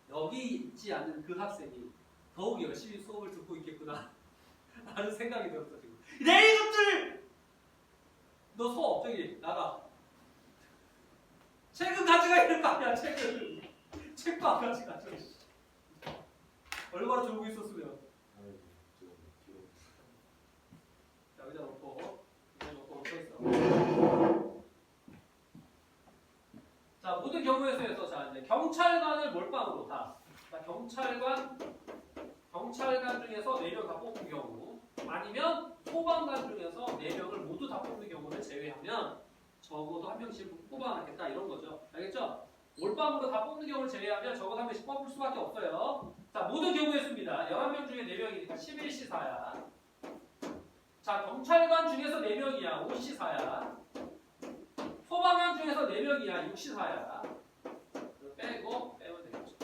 여기 있지 않는 그 학생이 더욱 열심히 수업을 듣고 있겠구나 라는 생각이 들었어. 지금 내 이것들! 너 수업 저기 나가. 책은 가져가 있는 거 아니야. 책도 안 가져가. 얼마나 졸고 있었으면. 여기다 놓고 있어. 자, 모든 경우에서 자 이제 경찰관을 몰빵으로 다. 자, 경찰관 중에서 4명 다 뽑는 경우, 아니면 소방관 중에서 4명을 모두 다 뽑는 경우를 제외하면 적어도 1명씩 뽑아놨겠다 이런 거죠. 알겠죠? 몰빵으로 다 뽑는 경우를 제외하면 적어도 1명씩 뽑을 수밖에 없어요. 자, 모든 경우의 수입니다. 11명 중에 4명이니까 11C4야. 자, 경찰관 중에서 4명이야. 5C4야. 소방관 중에서 4명이야. 6C4야. 빼면 되겠죠.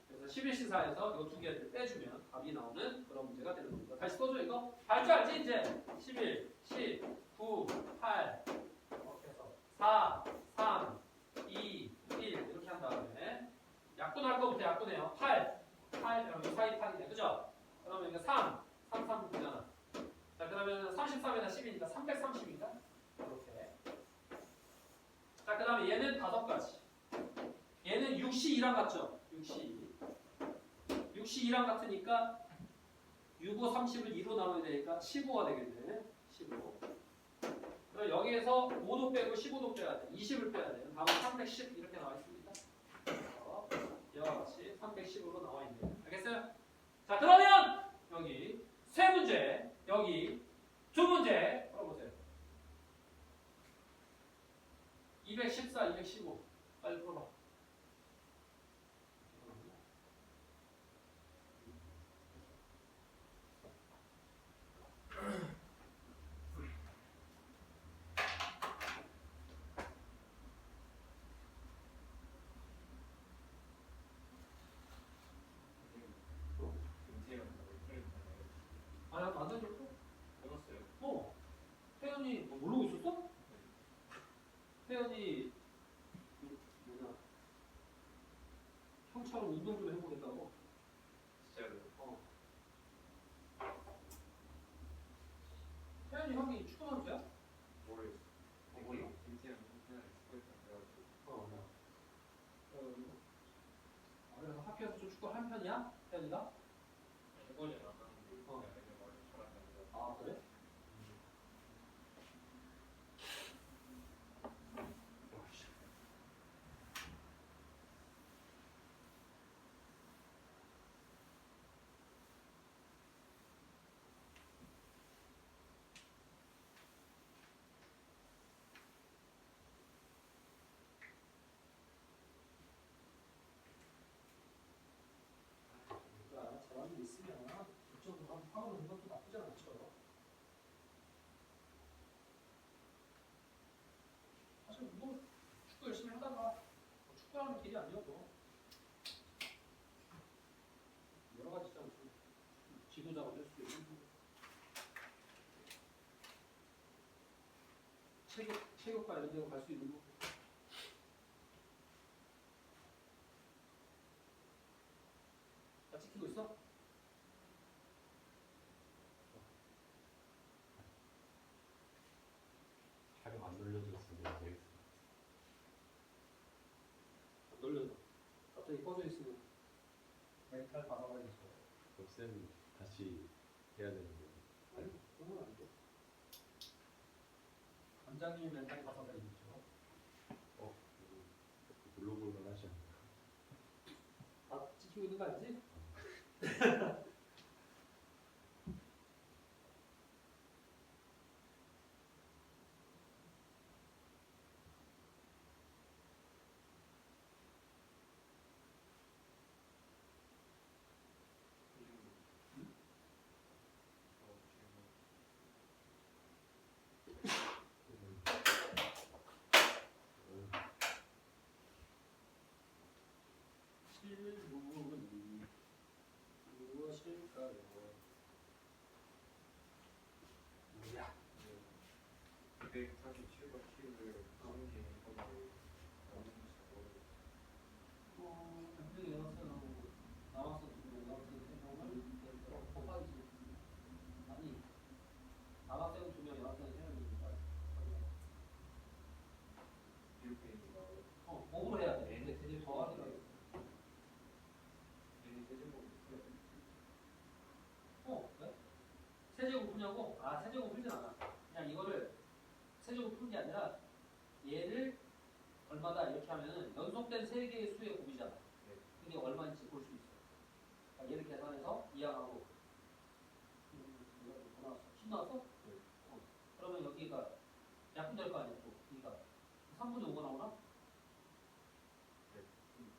그래서 11C4에서 이거 두 개를 빼주면 답이 나오는 그런 문제가 되는 겁니다. 다시 써줘 이거. 할 줄 알지 이제? 11, 10, 9, 8 이렇게 해서 4, 3, 2, 1 이렇게 한 다음에 약분할 거부터 약분해요. 8 그러면 4, 2, 8이네. 그죠? 그러면 이거 3, 9잖아. 자, 그러면 33에다 10이니까 330인가? 이렇게. 자, 그 다음에 얘는 5가지. 얘는 6C2랑 같죠? 6C2랑 같으니까 6, 5, 30을 2로 나눠야 되니까 15가 되겠네. 15. 그럼 여기에서 5도 빼고 15도 빼야 돼. 20을 빼야 돼. 답은 310 이렇게 나와 있습니다. 이와 같이 310으로 나와 있네요. 알겠어요? 자, 그러면 여기 세 문제, 여기 두 문제 풀어보세요. 214, 215 빨리 풀어봐. 아니, 안 되죠? 해봤어요. 태연이 뭐 모르고 있었어? 태연이 그 뭐냐 형처럼 운동 좀 해보겠다고. 진짜로. 태연이 형이 축구 선수야? 모르겠어. 몰라? 김태형 맨날 축구했다 그래가지고. 그래서 학교에서 좀 축구를 한 편이야? 태연이가? 해보진 않았는데 어. 내가 이제 원래 잘한다고. 아 그래? 그러니까 잘하는 게 있으면 그쪽으로 한번 파고드는 것도 나쁘지 않죠. 사실 뭐 축구 열심히 하다가 뭐 축구하는 길이 아니어도 여러 가지 있잖아. 지도자가 될 수도 있고 체육과 이런 데로 갈 수 있는 거. 다 찍히고 있어? 촬영 안 돌려줬으면 되겠어. 안 돌려서 갑자기 꺼져 있으면 멘탈 받아가지고. 쌤 다시 해야 되는데. 아니 그건 안 돼. 관장님이 멘탈이 받아가지고. 물러볼만 하지 않나? 다 찍히고 있는 거 알지? 실물이 무엇일까요? 뭐야? 247번 키를 성기 번호를 넣는 것이 분명히 나왔어 생각을 곱하기지. 아니 남학생 2명, 여학생 3명이니까. 이렇게 있는 거. 곱을 해야 돼. 근데 되게 더하게 돼. 얘는 세제곱. 왜? 세제곱 푸냐고? 아 세제곱 풀진 않아. 그냥 이거를 세제곱 푸는 게 아니라 얘를 얼마다 이렇게 하면은 연속된 세 개의 수의 곱이잖아. 이게 얼마인지 볼 수 있어. 그러니까 얘를 계산해서 이항하고. 뭐 나왔어? 10 나왔어? 그러면 여기가 약분될 거 아니야 또. 그러니까 3분의 5가 나오나?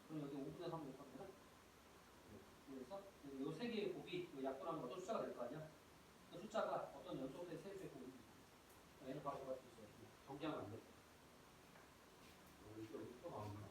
그럼 여기 5분의 3 곱하면 되나? 그래서 이 세 개의 곱이 약분하면 어떤 숫자가 될 거 아니야? 그 숫자가 어떤 연속된 세 개의 곱이 얘는 바로 같을 수 있어. 정리하면 안 돼. 이거 또 나오구나.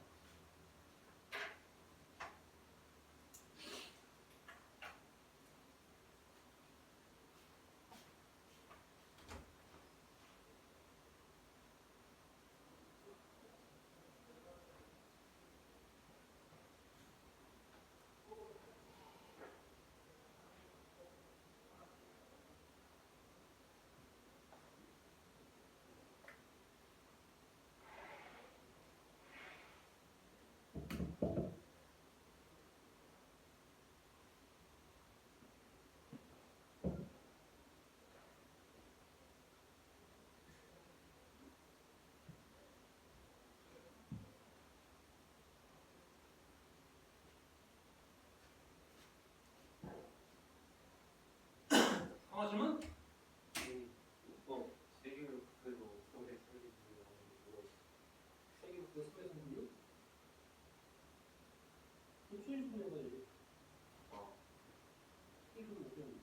몇 스페이스 36? 대충 보는 거지. 이거 못 배우는.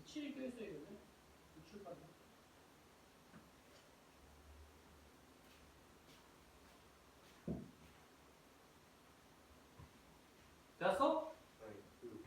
칠이 껴있어야겠네. 출판이. 됐어? 아니, 그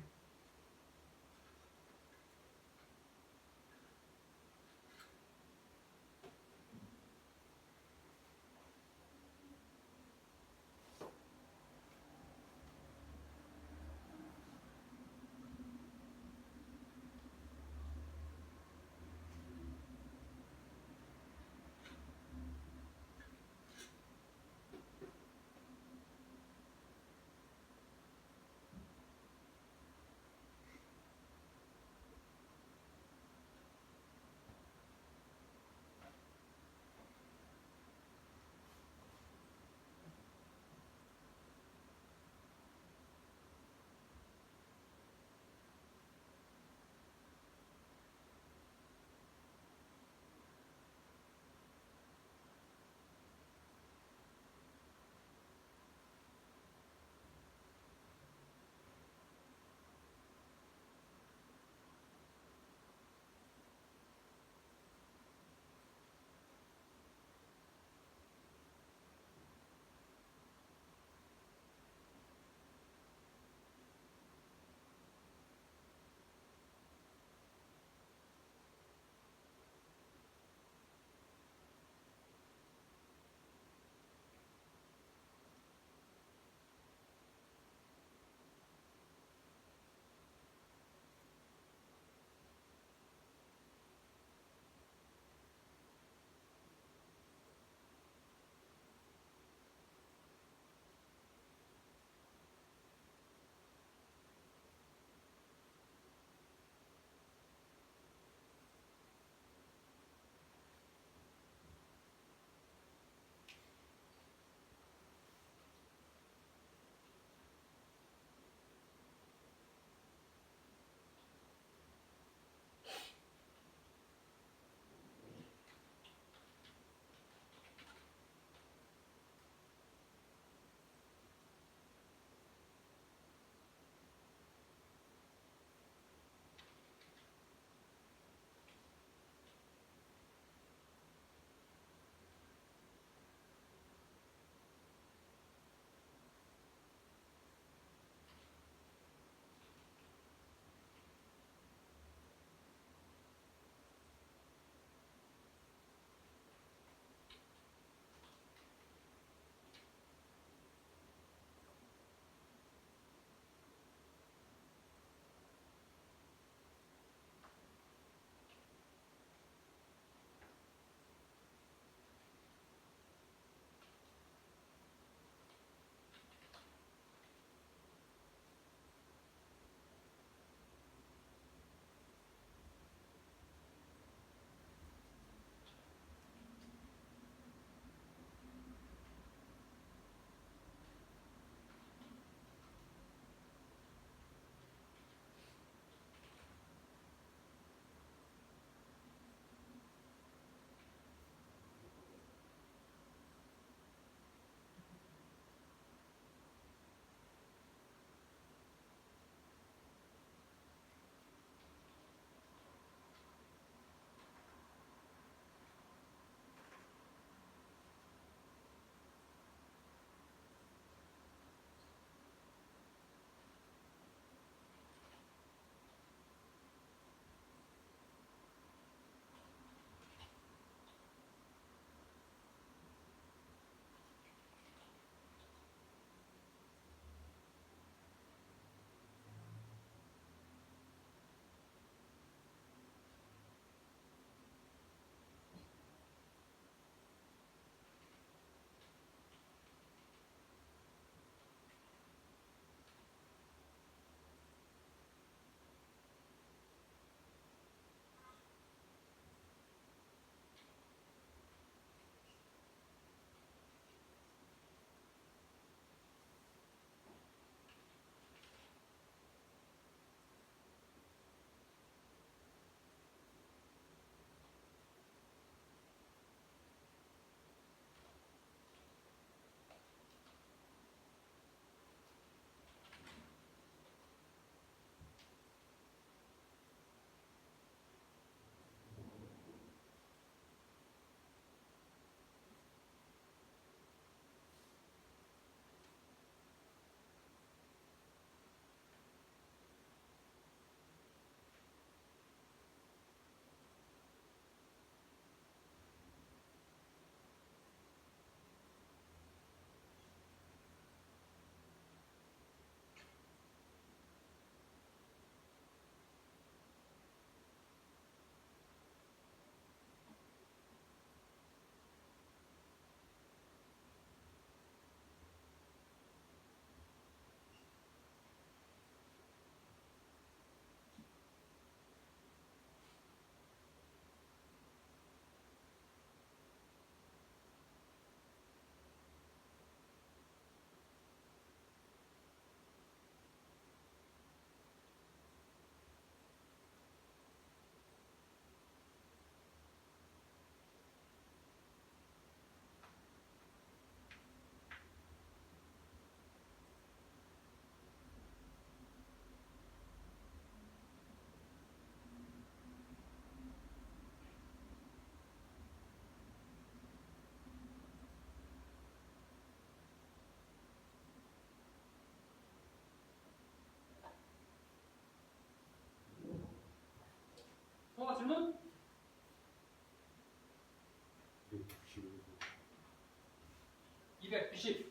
191.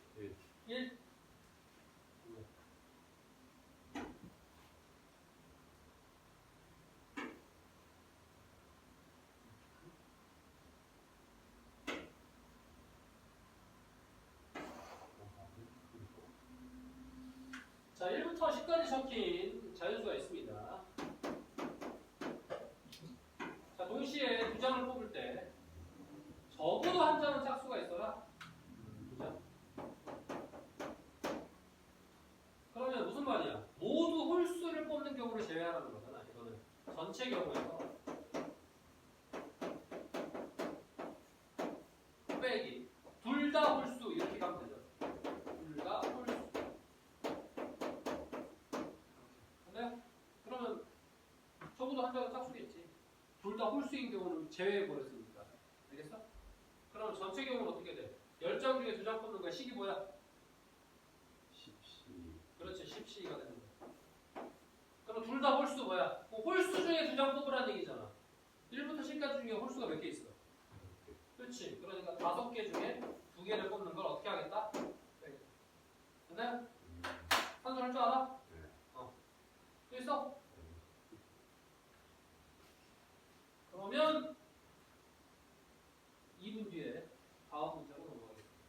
자, 1부터 10까지 적힌 자연수가 있습니다. 자, 동시에 두 장을 뽑을 때 적어도 한 장은 짝수가 있어라. 그죠? 그러면 무슨 말이야? 모두 홀수를 뽑는 경우를 제외하라는 거잖아. 이거는 전체 경우에서 빼기 둘 다 홀수 이렇게 가면 되죠. 둘 다 홀수. 근데 그러면 적어도 한 장은 짝수겠지. 둘 다 홀수인 경우는 제외해 버렸으니까. 알겠어? 그럼 전체 경우는 어떻게 돼? 10장 중에 2장 뽑는 거야. 식이 뭐야? 10시. 그렇지. 10C가 되는 거야. 그럼 둘 다 홀수 뭐야? 그 홀수 중에 2장 뽑으라는 얘기잖아. 1부터 10까지 중에 홀수가 몇 개 있어? 그렇지. 그러니까 5개 중에 2개를 뽑는 걸 어떻게 하겠다? 근데 산수할 줄 알아? 네. 또 있어? 그러면 2분 뒤에 다음 문제로 넘어가겠습니다.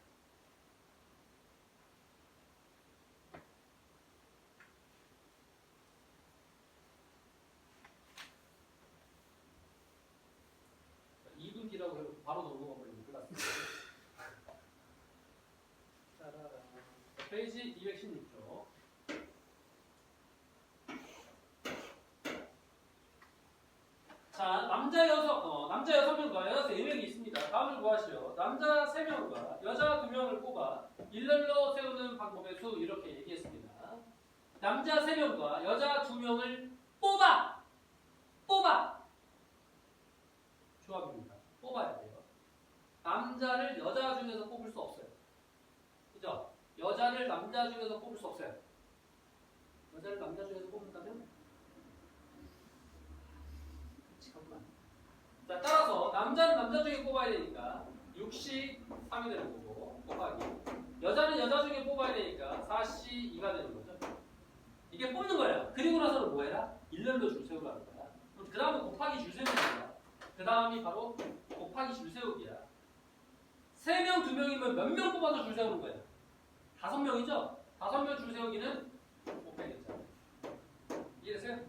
자, 2분 뒤라고 해놓고 바로 넘어가 버리면 큰일 났습니다. 짜라란. 자, 페이지 216쪽. 자, 남자 6명과 여자 4명이 있습니다. 답을 구하시오. 남자 3명과 여자 2명을 뽑아 일렬로 세우는 방법의 수 이렇게 얘기했습니다. 남자 3명과 여자 2명을 뽑아! 조합입니다. 뽑아야 돼요. 남자를 여자 중에서 뽑을 수 없어요. 그죠? 여자를 남자 중에서 뽑을 수 없어요. 여자를 남자 중에서 뽑는다면? 자, 따라서 남자는 남자 중에 뽑아야 되니까 63이 되는 거고 곱하기 여자는 여자 중에 뽑아야 되니까 4C2가 되는 거죠. 이게 뽑는 거예요. 그리고 나서는 뭐 해라? 일렬로 줄 세우라는 거야. 그럼 그 다음은 곱하기 줄 세우기야. 그 다음이 바로 곱하기 줄 세우기야. 3명, 2명이면 몇 명 뽑아서 줄 세우는 거야? 5명이죠? 5명 줄 세우기는 곱해야겠죠. 이해되세요?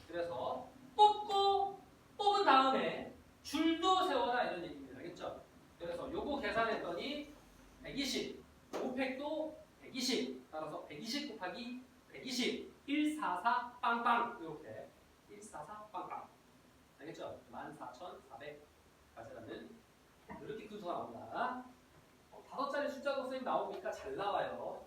그래서 뽑은 다음에 줄도 세워라 이런 얘기입니다. 알겠죠? 그래서 요거 계산했더니 120, 곱획도 120, 따라서 120 곱하기 120, 144 빵빵 이렇게 144 빵빵. 알겠죠? 14,400까지라는 이렇게 큰 수가 나온다. 5자리 숫자도 선생님 나오니까 잘 나와요.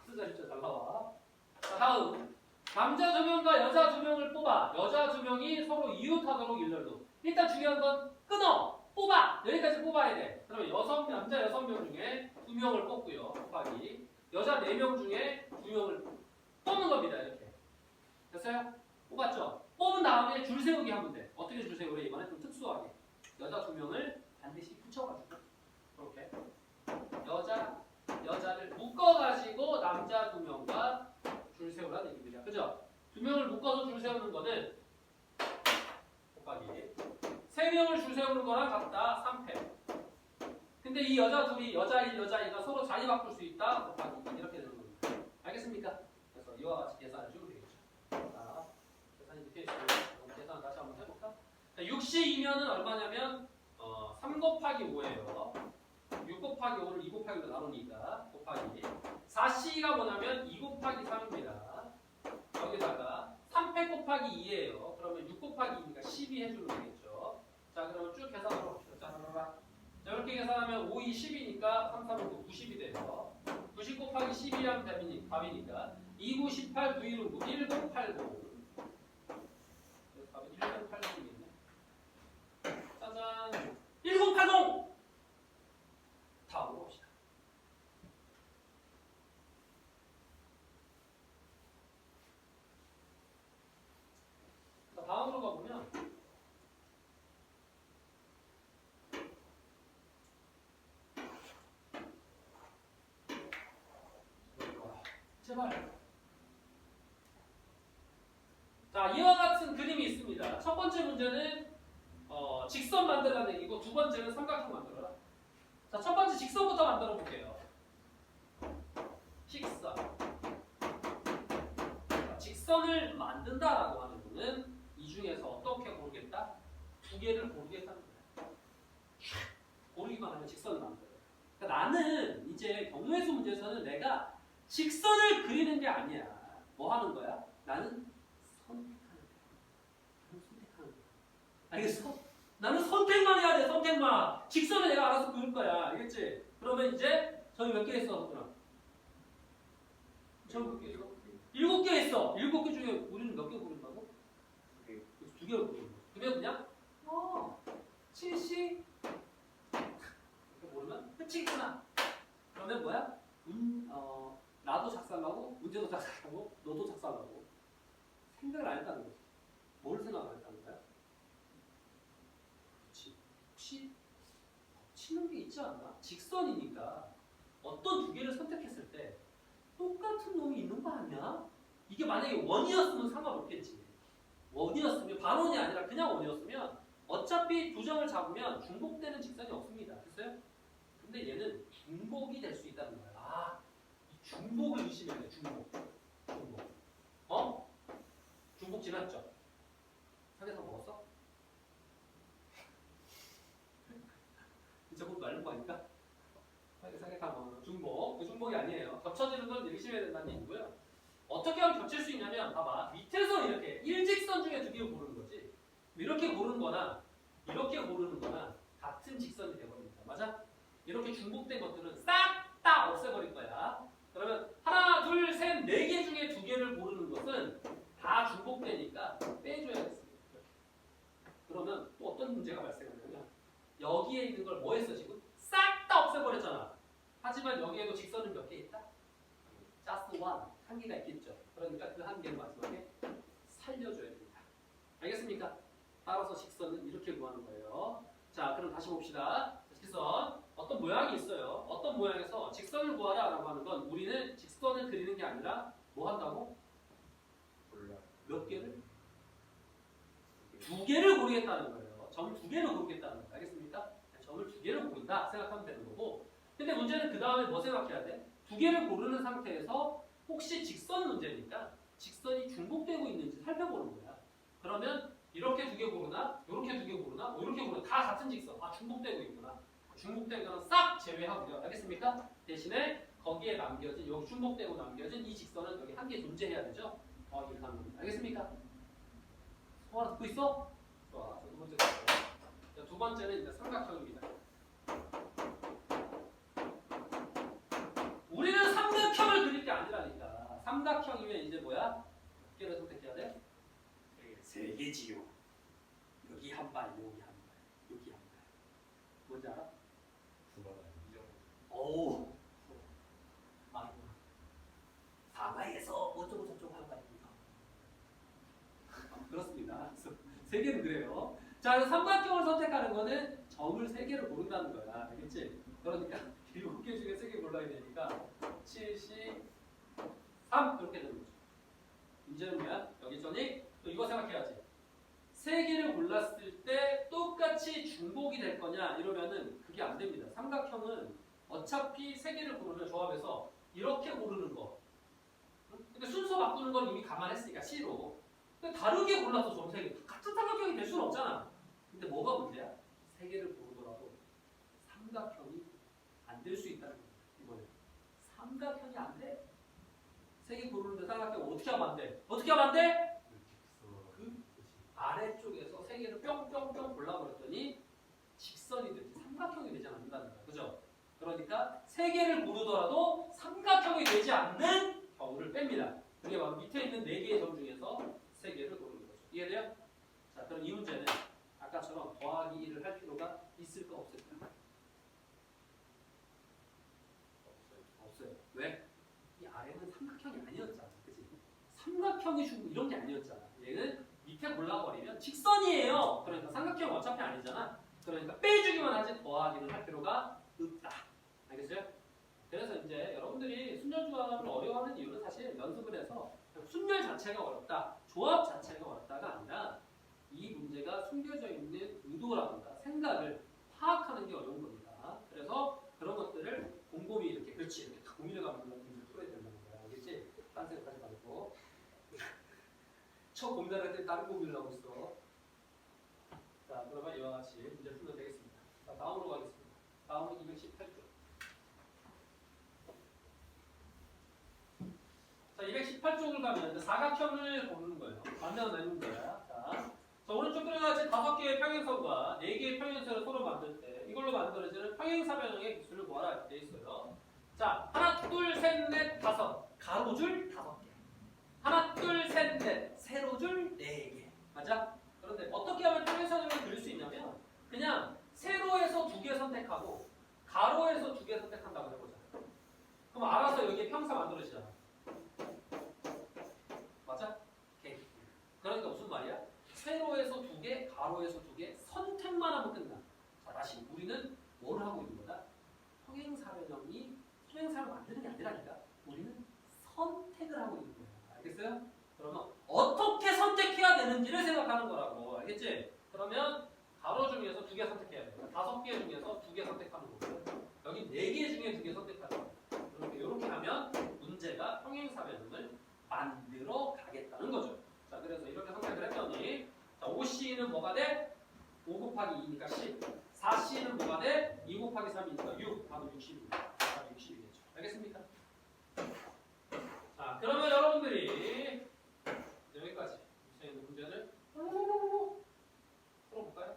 5자리 숫자 잘 나와. 자, 다음 남자 2명과 여자 2명을 뽑아. 여자 2명이 서로 이웃하도록 일렬로. 일단 중요한 건 끊어. 뽑아. 여기까지 뽑아야 돼. 그러면 남자 6명 중에 2명을 뽑고요. 곱하기 여자 4명 중에 2명을 뽑는 겁니다. 이렇게. 됐어요? 뽑았죠? 뽑은 다음에 줄 세우기 하면 돼. 어떻게 줄 세우래? 이번에 좀 특수하게. 여자 2명을 반드시 붙여가지고 이렇게 여자를 묶어가지고 남자 2명과 줄 세우라는 얘기입니다. 그죠? 2명을 묶어서 줄 세우는 거는 곱하기 3명을 줄 세우는 거랑 같다. 3패. 근데 이 여자 둘이 여자 1, 여자 2가 서로 자리 바꿀 수 있다. 곱하기 이렇게 되는 겁니다. 알겠습니까? 그래서 이와 같이 계산해 주면 되겠죠. 자, 계산이 밑에 있습니다. 계산 다시 한번 해볼까? 62면은 얼마냐면 3 곱하기 5예요. 6 곱하기 5를 2 곱하기 5로 나누니까 곱하기 4C가 뭐냐면 2 곱하기 3입니다. 여기다가 3패 곱하기 2예요. 그러면 6 곱하기 2니까 12 해주면 되겠죠. 자, 그러면 쭉 계산하러 갑시다. 자, 이렇게 계산하면 5, 2, 10이니까 3, 3, 9, 90이 돼요. 90 곱하기 12랑 답이니까 2, 9, 18, 9, 1, 9, 1080. 그래서 답은 1080이겠네. 짜잔! 1080! 다음으로 봅시다. 다음으로 가보면 제발. 자, 이와 같은 그림이 있습니다. 첫 번째 문제는 직선 만들라는 얘기고 두 번째는 삼각형 만들어라. 자, 첫 번째 직선부터 만들어 볼게요. 직선. 자, 직선을 만든다라고 하는 거는 이 중에서 어떻게 고르겠다? 두 개를 고르겠다는 거야. 고르기만 하면 직선을 만들어요. 그러니까 나는 이제 경우의 수 문제에서는 내가 직선을 그리는 게 아니야. 뭐 하는 거야? 나는 선택하는 거야. 나는 선택하는 거야. 알겠어? 나는 선택만 해야 돼. 선택만. 직선을 내가 알아서 그릴 거야. 알겠지? 그러면 이제 저희 몇 개 했어? 그럼 저희 몇 개 했어? 7개 했어. 7개 중에 우리는 몇 개 고른다고? 2개를 고르는 거야. 그러면 그냥 70 이렇게 모르면 끝이구나. 그러면 뭐야? 나도 작살나고 문제도 작살나고 너도 작살나고 생각을 안 했다는 거지. 뭘 생각 안 했다는 거야? 그렇지. 혹시 덮치는 게 있지 않나? 직선이니까 어떤 두 개를 선택했을 때 똑같은 놈이 있는 거 아니야? 이게 만약에 원이었으면 상관없겠지. 원이었으면 반원이 아니라 그냥 원이었으면 어차피 두 점을 잡으면 중복되는 직선이 없습니다. 됐어요? 근데 얘는 중복이 될 수 있다는 거야. 아, 이 중복을 의심해야 돼. 중복. 중복 지났죠? 삼계탕 먹었어? 진짜 곧 말른 거 아닌가? 삼계탕 먹는 중복. 그 중복이 아니에요. 겹쳐지는 걸 의심해야 된다는 얘기고요. 어떻게 하면 겹칠 수 있냐면 봐봐. 밑에서 이렇게 일직선 중에 두 개를 고르는 거지. 이렇게 고르는 거나 이렇게 고르는 거나 같은 직선이 되버립니다. 맞아? 이렇게 중복된 것들은 싹 다 없애버릴 거야. 그러면 하나, 둘, 셋, 네 개 중에 두 개를 고르는 것은 다 중복되니까 빼줘야겠습니다. 이렇게. 그러면 또 어떤 문제가 발생하냐면 여기에 있는 걸 뭐 했어 지금? 싹 다 없애버렸잖아. 하지만 여기에도 직선은 몇 개 있다? just one. 한 개가 있겠죠. 그러니까 그 한 개를 마지막에 살려줘야 됩니다. 알겠습니까? 따라서 직선은 이렇게 구하는 거예요. 자, 그럼 다시 봅시다. 직선 어떤 모양이 있어요. 어떤 모양에서 직선을 구하라라고 하는 건 우리는 직선을 그리는 게 아니라 뭐 한다고? 몇 개를? 두 개를 고르겠다는 거예요. 점을 두 개를 고르겠다는 거예요. 알겠습니까? 점을 두 개를 고른다 생각하면 되는 거고. 근데 문제는 그 다음에 뭐 생각해야 돼? 두 개를 고르는 상태에서 혹시 직선 문제니까 직선이 중복되고 있는지 살펴보는 거야. 그러면 이렇게 두 개 고르나, 이렇게 두 개 고르나, 뭐 이렇게 고르나 다 같은 직선. 아, 중복되고 있구나. 중복된 거는 싹 제외하고요. 알겠습니까? 대신에 거기에 남겨진, 여기 중복되고 남겨진 이 직선은 여기 한 개 존재해야 되죠? 이렇게 하는 겁니다. 알겠습니까? 소환아 듣고 있어? 좋아. 두 번째 자, 두 번째는 이제 삼각형입니다. 우리는 삼각형을 그릴 게 아니라니까. 삼각형이면 이제 뭐야? 몇 개를 선택해야 돼? 세 개지요. 여기 한 발, 여기 한 발, 여기 한 발. 뭔지 알아? 오. 아, 사과에서 어쩌고 저쩌고 하는 거 아닙니까? 그렇습니다. 세 개는 그래요. 자, 삼각형을 선택하는 거는 점을 세 개를 고른다는 거야. 알겠지? 그러니까 7개 중에 3개 골라야 되니까 73 이렇게 되는 거죠. 문제는 뭐야? 여기 전이 또 이거 생각해야지. 3개를 골랐을 때 똑같이 중복이 될 거냐 이러면은 그게 안 됩니다. 삼각형은 어차피 3개를 고르면 조합해서 이렇게 고르는 거. 근데 순서 바꾸는 건 이미 감안했으니까 C로. 근데 다르게 골라서 점 3개. 같은 삼각형이 될 수는 없잖아. 근데 뭐가 문제야? 3개를 고르더라도 삼각형이 안 될 수 있다는 거예요. 이번에 삼각형이 안 돼? 3개 고르는데 삼각형 어떻게 하면 안 돼? 어떻게 하면 안 돼? 그 아래쪽에서 3개를 뿅뿅뿅 골라버렸더니 직선이 되지 삼각형이 되지 않는다는 거야. 그죠? 그러니까 3개를 고르더라도 삼각형이 되지 않는 경우를 뺍니다. 그게 바로 밑에 있는 4개의 점 중에서 3개를 고르는 거죠. 이해돼요? 자, 그럼 이 문제는 아까처럼 더하기 1을 할 필요가 있을까 없을까? 없어요. 왜? 이 아래는 삼각형이 아니었잖아. 그치? 삼각형이 주고 이런 게 아니었잖아. 얘는 밑에 골라버리면 직선이에요. 그러니까 삼각형 어차피 아니잖아. 그러니까 빼주기만 하지 더하기를 할 필요가 없다. 알겠어요? 그래서 이제 여러분들이 순열 조합을 어려워하는 이유는 사실 연습을 해서 순열 자체가 어렵다, 조합 자체가 어렵다가 아니라 이 문제가 숨겨져 있는 의도라든가 생각을 파악하는 게 어려운 겁니다. 그래서 그런 것들을 곰곰이 이렇게 그렇지 이렇게 다 고민해가면서 문제를 풀어야 된다는 거야. 알겠지? 딴 생각하지 말고. 첫 고민할 때 다른 고민을 하고 있어. 자, 그러면 이와 같이 문제 풀면 되겠습니다. 자, 다음으로 가겠습니다. 다음은 218조. 자, 218쪽을 가면 이제 사각형을 보는 거예요. 만들어 내는 거야. 자, 오른쪽 그림같이 5개의 평행선과 4개의 평행선을 서로 만들 때 이걸로 만들어지는 평행사변형의 기술을 구하라 이렇게 돼 있어요. 자, 하나, 둘, 셋, 넷, 다섯. 가로줄 5개. 하나, 둘, 셋, 넷. 세로줄 4개. 맞아? 그런데 어떻게 하면 평행사변형을 그릴 수 있냐면 그냥 세로에서 2개 선택하고 가로에서 2개 선택한다고 해보자. 그럼 알아서 여기에 평사 만들어지잖아. 맞아? 오케이. 그러니까 무슨 말이야? 세로에서 2개, 가로에서 2개 선택만 하면 끝나. 자, 다시 우리는 뭘 하고 있는 거다? 평행사변형이 평행사를 만드는 게 아니라니까. 우리는 선택을 하고 있는 거야. 알겠어요? 그러면 어떻게 선택해야 되는지를 생각하는 거라고. 알겠지? 그러면 가로 중에서 2개 선택해야 돼. 5개 중에서 2개 선택하는 거고 여기 4개 중에 2개 선택하는 거야. 이렇게 하면 문제가 평행사변형을 만들어 가겠다는 거죠. 자, 그래서 이렇게 선택을 했더니 자, 5C는 뭐가 돼? 5 곱하기 2니까 10. 4C는 뭐가 돼? 2 곱하기 3이니까 6. 답은 60입니다. 답은 60이겠죠. 알겠습니까? 자, 그러면 여러분들이 여기까지 있는 문제를 풀어볼까요?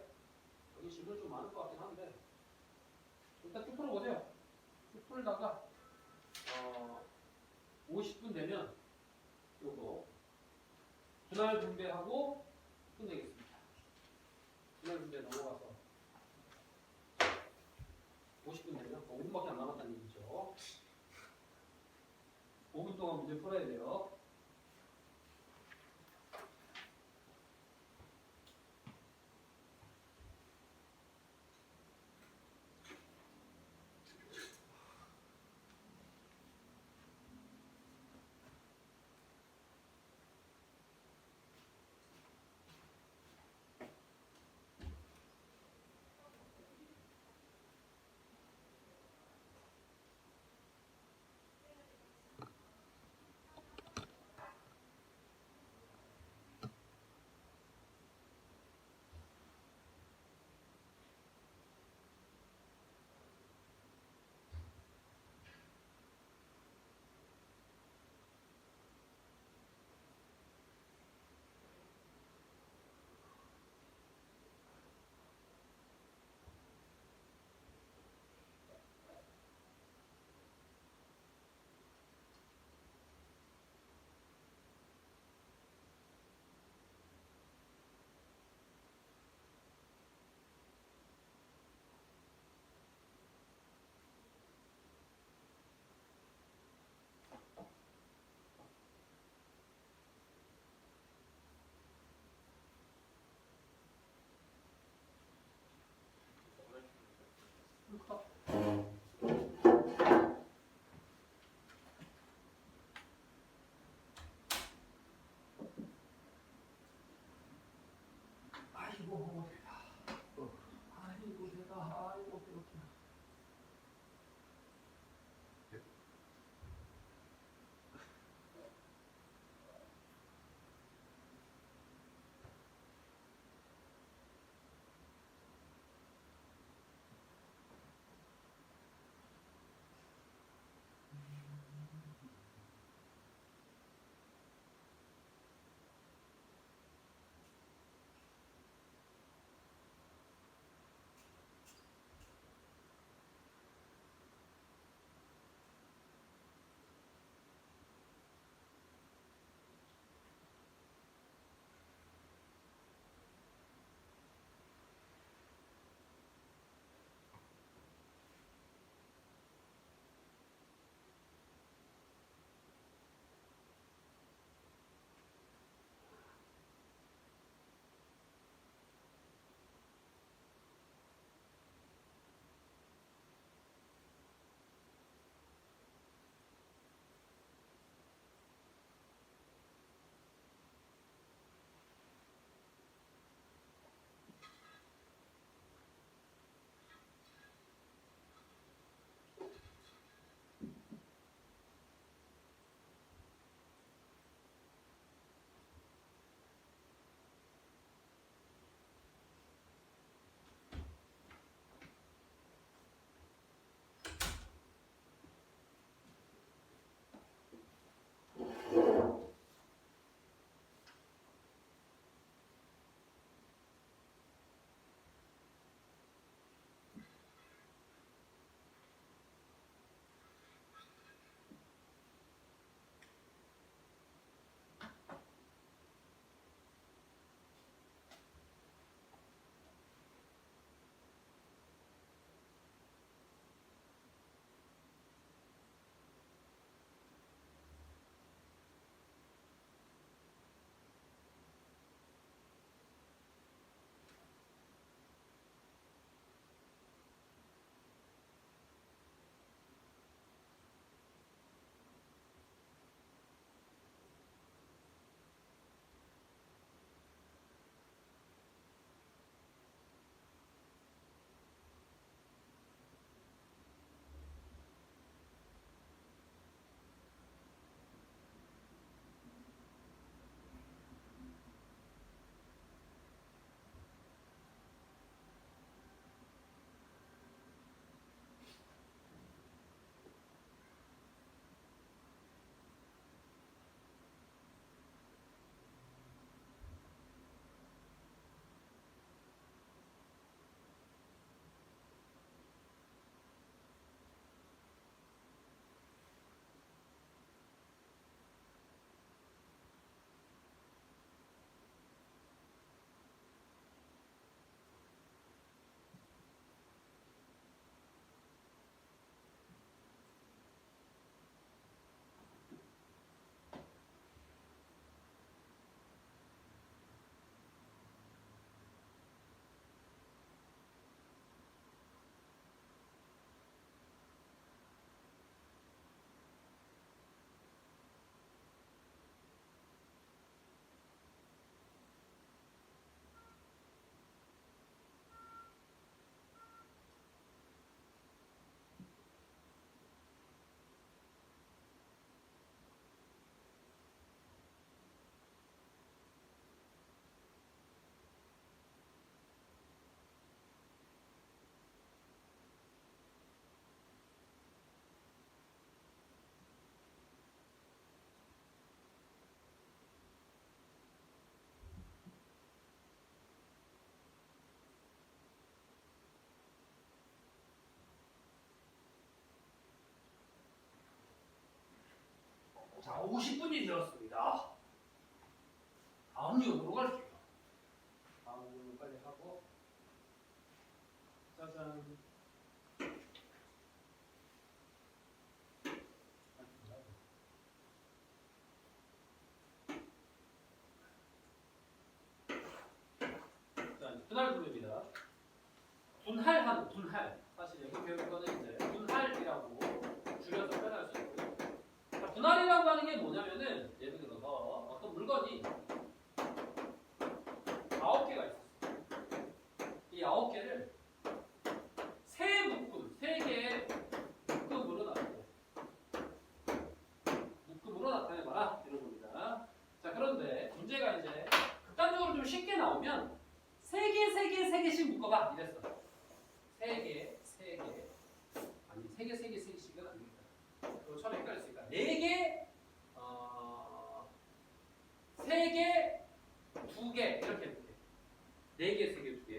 여기 질문 좀 많을 것 같긴 한데 일단 쭉 풀어보세요. 쭉 풀다가 50분 되면 요거 분할 분배하고 끝내겠습니다. 분할 분배 넘어가서 50분 되면 5분밖에 안 남았다는 얘기죠. 5분 동안 문제 풀어야 돼요. 50분이 되었습니다. 다음 유형으로 갈게요. 다음 유형 빨리 하고. 짜잔. 자, 이제 분할 분류입니다. 분할하는 분할. 사실 여기 배울 거는 이제 분할이라고 줄여서 표현할 수 있고요. 자, 분할이라고 하는 게 뭐냐면은 예를 들어서 어떤 물건이 9개가 있었어요. 이 9개를 세 묶음, 3개의 묶음으로 나타내. 묶음으로 나타내봐라 이런 겁니다. 자, 그런데 문제가 이제 극단적으로 좀 쉽게 나오면 3개씩 묶어봐 이랬어. 3개. 아니 3개씩은 아닙니다. 그리고 처음에 헷갈렸으니까 4개, 3개, 2개 이렇게 해볼게. 4개, 3개, 2개.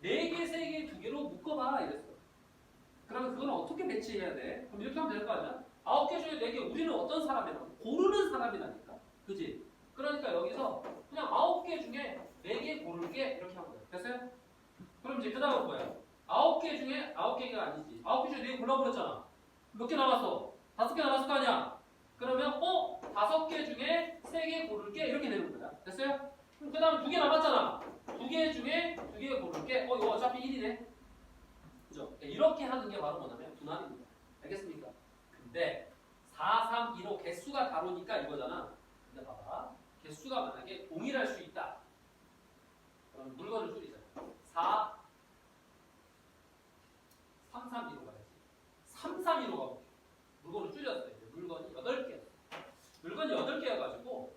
4개, 3개, 2개로 묶어봐 이랬어. 그러면 그건 어떻게 배치해야 돼? 그럼 이렇게 하면 될 거 아니야? 9개 중에 4개. 우리는 어떤 사람이라고? 고르는 사람이라니까. 그지? 그러니까 여기서 그냥 9개 중에 4개 고를게 이렇게 하면 돼. 됐어요? 그럼 이제 그 다음은 뭐야? 9개 중에 9개가 아니지. 9개 중에 4개 골라버렸잖아. 몇 개 남았어? 5개 남았을 거 아니야? 그러면 5개 중에 3개 고를게 이렇게 되는 거야. 됐어요? 그럼 그 다음에 2개 남았잖아. 2개 중에 2개 고를게. 이거 어차피 1이네. 그죠? 이렇게 하는 게 바로 뭐냐면 분할입니다. 알겠습니까? 근데 4, 3, 2로 개수가 다르니까 이거잖아. 근데 봐봐. 개수가 만약에 동일할 수 있다. 그럼 물건을 줄이자. 4, 3, 3, 2로 가야지. 3, 3, 2로 가볼게. 물건을 줄였어요. 이제 물건이 8개. 물건이 8개여가지고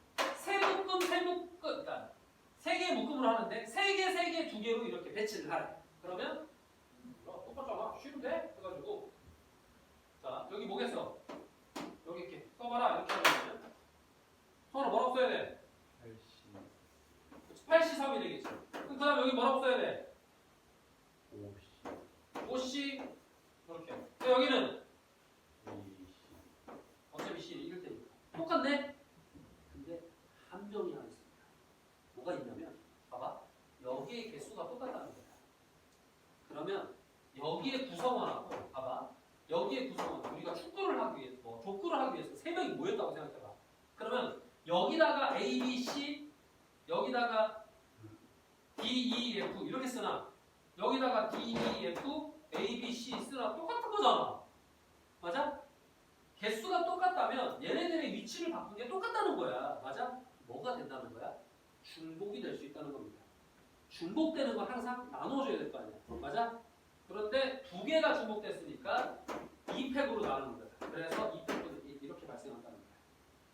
그러니까 3개 묶음으로 하는데 3개, 2개로 이렇게 배치를 하래. 그러면 똑같잖아. 쉬운데? 해가지고 자, 여기 뭐겠어? 여기 이렇게 써봐라. 이렇게 하면 서로 뭐라고 써야 돼? 8C3이 되겠지. 그럼 그 다음 여기 뭐라고 써야 돼? 5C 이렇게. 여기는 어차피 C는 1 테니까 똑같네? 근데 함정이 하나 있습니다. 뭐가 있냐면 봐봐. 여기의 개수가 똑같다는 거야. 그러면 여기에 구성원하고 봐봐. 여기에 구성원 우리가 축구를 하기 위해서 족구를 하기 위해서 3명이 모였다고 생각해봐. 그러면 여기다가 A, B, C 여기다가 D, E, F 이렇게 쓰나 여기다가 D, E, F, A, B, C 쓰나 똑같은 거잖아. 맞아? 개수가 똑같다면 얘네들의 위치를 바꾼 게 똑같다는 거야. 맞아? 뭐가 된다는 거야? 중복이 될 수 있다는 겁니다. 중복되는 건 항상 나눠줘야 될 거 아니야. 맞아? 그런데 2개가 중복됐으니까 2팩으로 나누는 거야. 그래서 2팩으로 이렇게 발생한다는 거야.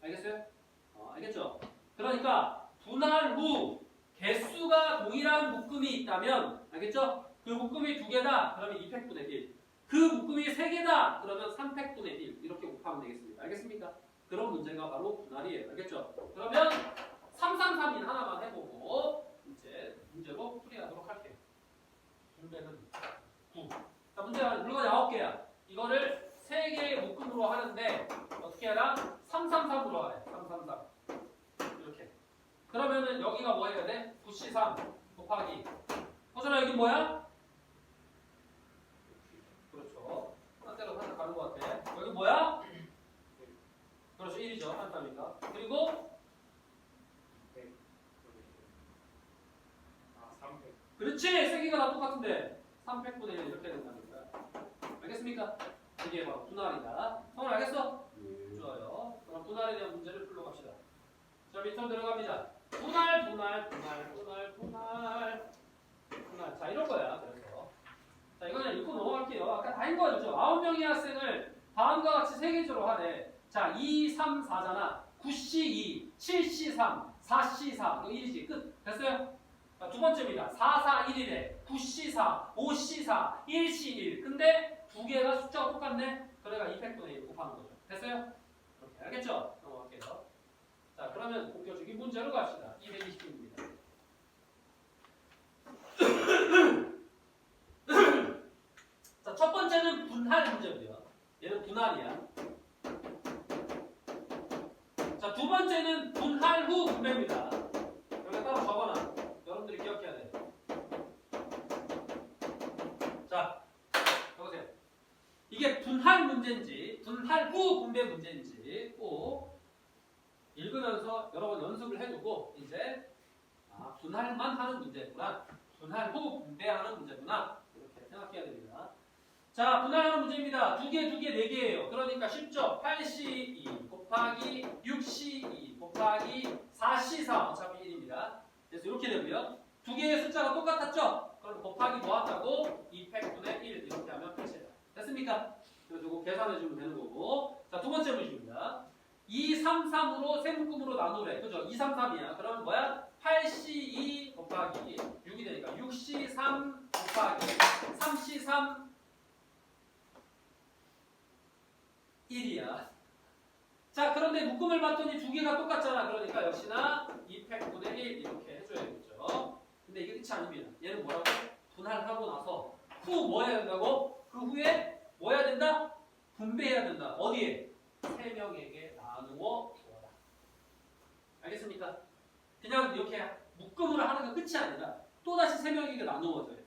알겠어요? 알겠죠? 그러니까 분할 후 개수가 동일한 묶음이 있다면 알겠죠? 그 묶음이 2개다. 그러면 2팩분의 1. 그 묶음이 3개다. 그러면 3팩분의 1. 이렇게 곱하면 되겠습니다. 알겠습니까? 그런 문제가 바로 분할이에요. 알겠죠? 그러면 3, 3, 3인 하나만 해보고 이제 문제로 풀이하도록 할게요. 분배는 9. 자, 문제가 물건이 9개야. 이거를 3개의 묶음으로 하는데 어떻게 해라? 3, 3, 3으로 하래. 3, 3, 3. 이렇게. 그러면은 여기가 뭐 해야 돼? 9C3 곱하기. 허준아 여기 뭐야? 그렇죠. 한 대로 살짝 가는 것 같아. 여기 뭐야? 그렇죠. 1이죠. 한 땀이니까. 그리고 3팩. 그렇지. 3개가 다 똑같은데 3팩분의 1 이렇게 된다니까. 알겠습니까? 이게 바로 분할이다. 성을 알겠어? 좋아요. 그럼 분할에 대한 문제를 풀러갑시다. 자, 밑으로 들어갑니다. 분할. 자, 이런 거야. 그래서 자, 이거는 읽고 넘어갈게요. 아까 다 읽어줬죠. 9명의 학생을 다음과 같이 3개조로 하래. 자, 2, 3, 4잖아. 9C2, 7C3, 4C4. 이거 1이지. 끝. 됐어요? 자, 두 번째입니다. 4, 4, 1이래. 9C4, 5C4, 1C1. 근데 2개가 숫자가 똑같네? 그래가 2팩분의 1 곱하는 거죠. 됐어요? 그렇게 알겠죠? 넘어갈게요. 자, 그러면 본격적인 문제로 갑시다. 220분입니다. 자, 첫 번째는 분할 문제고요. 얘는 분할이야. 자, 보세요. 이게 분할 문제인지 분할 후 분배 문제인지 꼭 읽으면서 여러 번 연습을 해두고 이제 분할만 하는 문제구나. 분할 후 분배하는 문제구나. 이렇게 생각해야 됩니다. 자, 분할하는 문제입니다. 2개, 4개예요. 그러니까 쉽죠? 8C2 곱하기 6C2 곱하기 4C4 어차피 1입니다. 그래서 이렇게 되고요. 2개의 숫자가 똑같았죠? 그럼 곱하기 뭐 한다고? 2팩분의 1 이렇게 하면 끝이에요. 됐습니까? 그래서 이거 계산해주면 되는 거고. 자, 두 번째 문제입니다. 2, 3, 3으로 세 묶음으로 나누래. 그죠? 2, 3, 3이야. 그러면 뭐야? 8C2 곱하기 6이 되니까 6C3 곱하기 3C3 1이야. 자, 그런데 묶음을 봤더니 2개가 똑같잖아. 그러니까 역시나 2팩분의 1 이렇게 해줘야겠죠. 근데 이게 끝이 아닙니다. 얘는 뭐라고? 분할하고 나서 후 뭐 해야 된다고? 그 후에 뭐 해야 된다? 분배해야 된다. 어디에? 3명에게 나누어 주어라. 알겠습니까? 그냥 이렇게 묶음으로 하는 게 끝이 아니라 또다시 3명에게 나누어줘야 돼.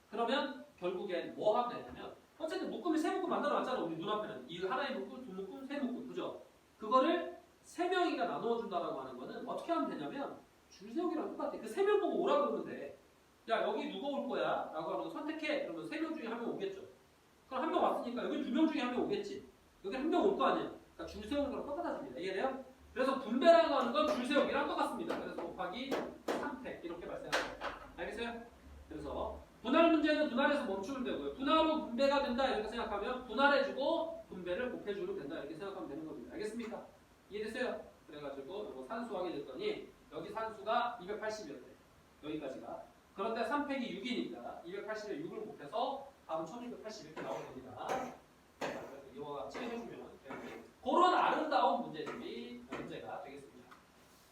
그러면 결국엔 뭐 하면 되냐면 어쨌든 묶음을 3묶음 만들어놨잖아. 우리 눈앞에는. 이 하나의 묶음, 2묶음, 3묶음. 그죠? 그거를 3명이가 나누어준다라고 하는 거는 어떻게 하면 되냐면 줄 세우기랑 똑같아. 그 3명 보고 오라 그러면 돼. 야, 여기 누가 올 거야? 라고 하면 선택해. 그러면 3명 중에 1명 오겠죠. 그럼 1명 왔으니까 여기 2명 중에 1명 오겠지. 여기 1명 올 거 아니야. 그러니까 줄 세우는 거랑 똑같아집니다. 이해돼요? 그래서 분배라고 하는 건 줄 세우기랑 똑같습니다. 그래서 곱하기 3팩 이렇게 발생합니다. 알겠어요? 그래서 분할 문제는 분할에서 멈추면 되고요. 분할로 분배가 된다 이렇게 생각하면 분할해주고 분배를 곱해주면 된다 이렇게 생각하면 되는 겁니다. 알겠습니까? 이해됐어요? 그래가지고 이거 산수하게 됐더니 여기 산수가 280이었대. 여기까지가. 그런데 3팩이 6이니까 280에 6을 곱해서 답은 1280 이렇게 나오게 됩니다. 그래서 이와 같이 해주면 그런 아름다운 문제들이 문제가 되겠습니다.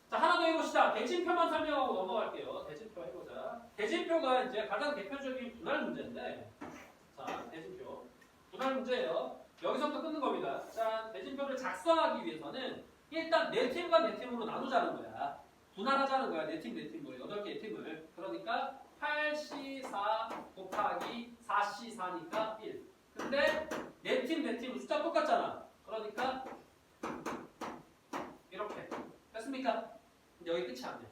자, 하나 더 해봅시다. 대진표만 설명하고 넘어갈게요. 대진표 해보자. 대진표가 이제 가장 대표적인 분할 문제인데, 자, 대진표. 분할 문제예요. 여기서부터 끊는 겁니다. 자, 대진표를 작성하기 위해서는 일단 네 팀과 네 팀으로 나누자는 거야. 분할하자는 거야. 네 팀, 네 팀으로. 8개의 팀을. 그러니까 8C4 곱하기 4C4니까 1. 근데 네 팀, 네 팀 숫자 똑같잖아. 그러니까 이렇게. 됐습니까? 여기 끝이 아니야.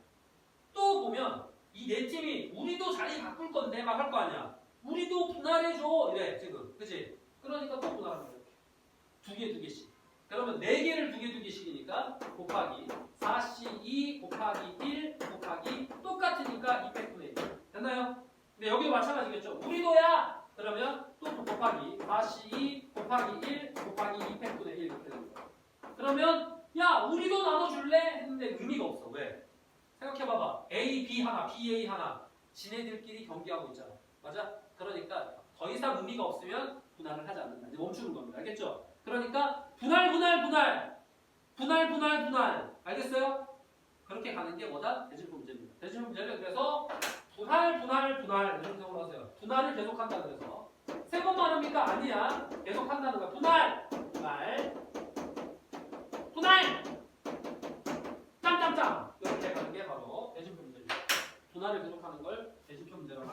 또 보면 이 네 팀이 우리도 자리 바꿀 건데 막 할 거 아니야. 우리도 분할해줘. 이래 지금. 그치? 그러니까 또 분할하는 거야. 이렇게. 2개, 2개씩. 그러면 4개를 2개, 2개씩이니까 곱하기 4C2 곱하기 1 곱하기 똑같으니까 2팩분의 1. 됐나요? 근데 여기도 마찬가지겠죠. 우리도야! 그러면 또 곱하기 4C2 곱하기 1 곱하기 2팩분의 1 이렇게 되는 거야. 그러면 야 우리도 나눠줄래? 했는데 의미가 없어. 왜? 생각해봐봐. A, B 하나, B, A 하나. 지네들끼리 경기하고 있잖아. 맞아? 그러니까 더 이상 의미가 없으면 분할을 하지 않는다. 이제 멈추는 겁니다. 알겠죠? 그러니까 분할. 알겠어요? 그렇게 가는 게 뭐다? 대진표 문제입니다. 대진표 문제는 그래서 분할 이런 생각으로 하세요. 분할을 계속한다 그래서 세 번만 합니까? 아니야. 계속한다는 거야. 분할 짱 이렇게 가는 게 바로 대진표 문제입니다. 분할을 계속하는 걸 대진표 문제라고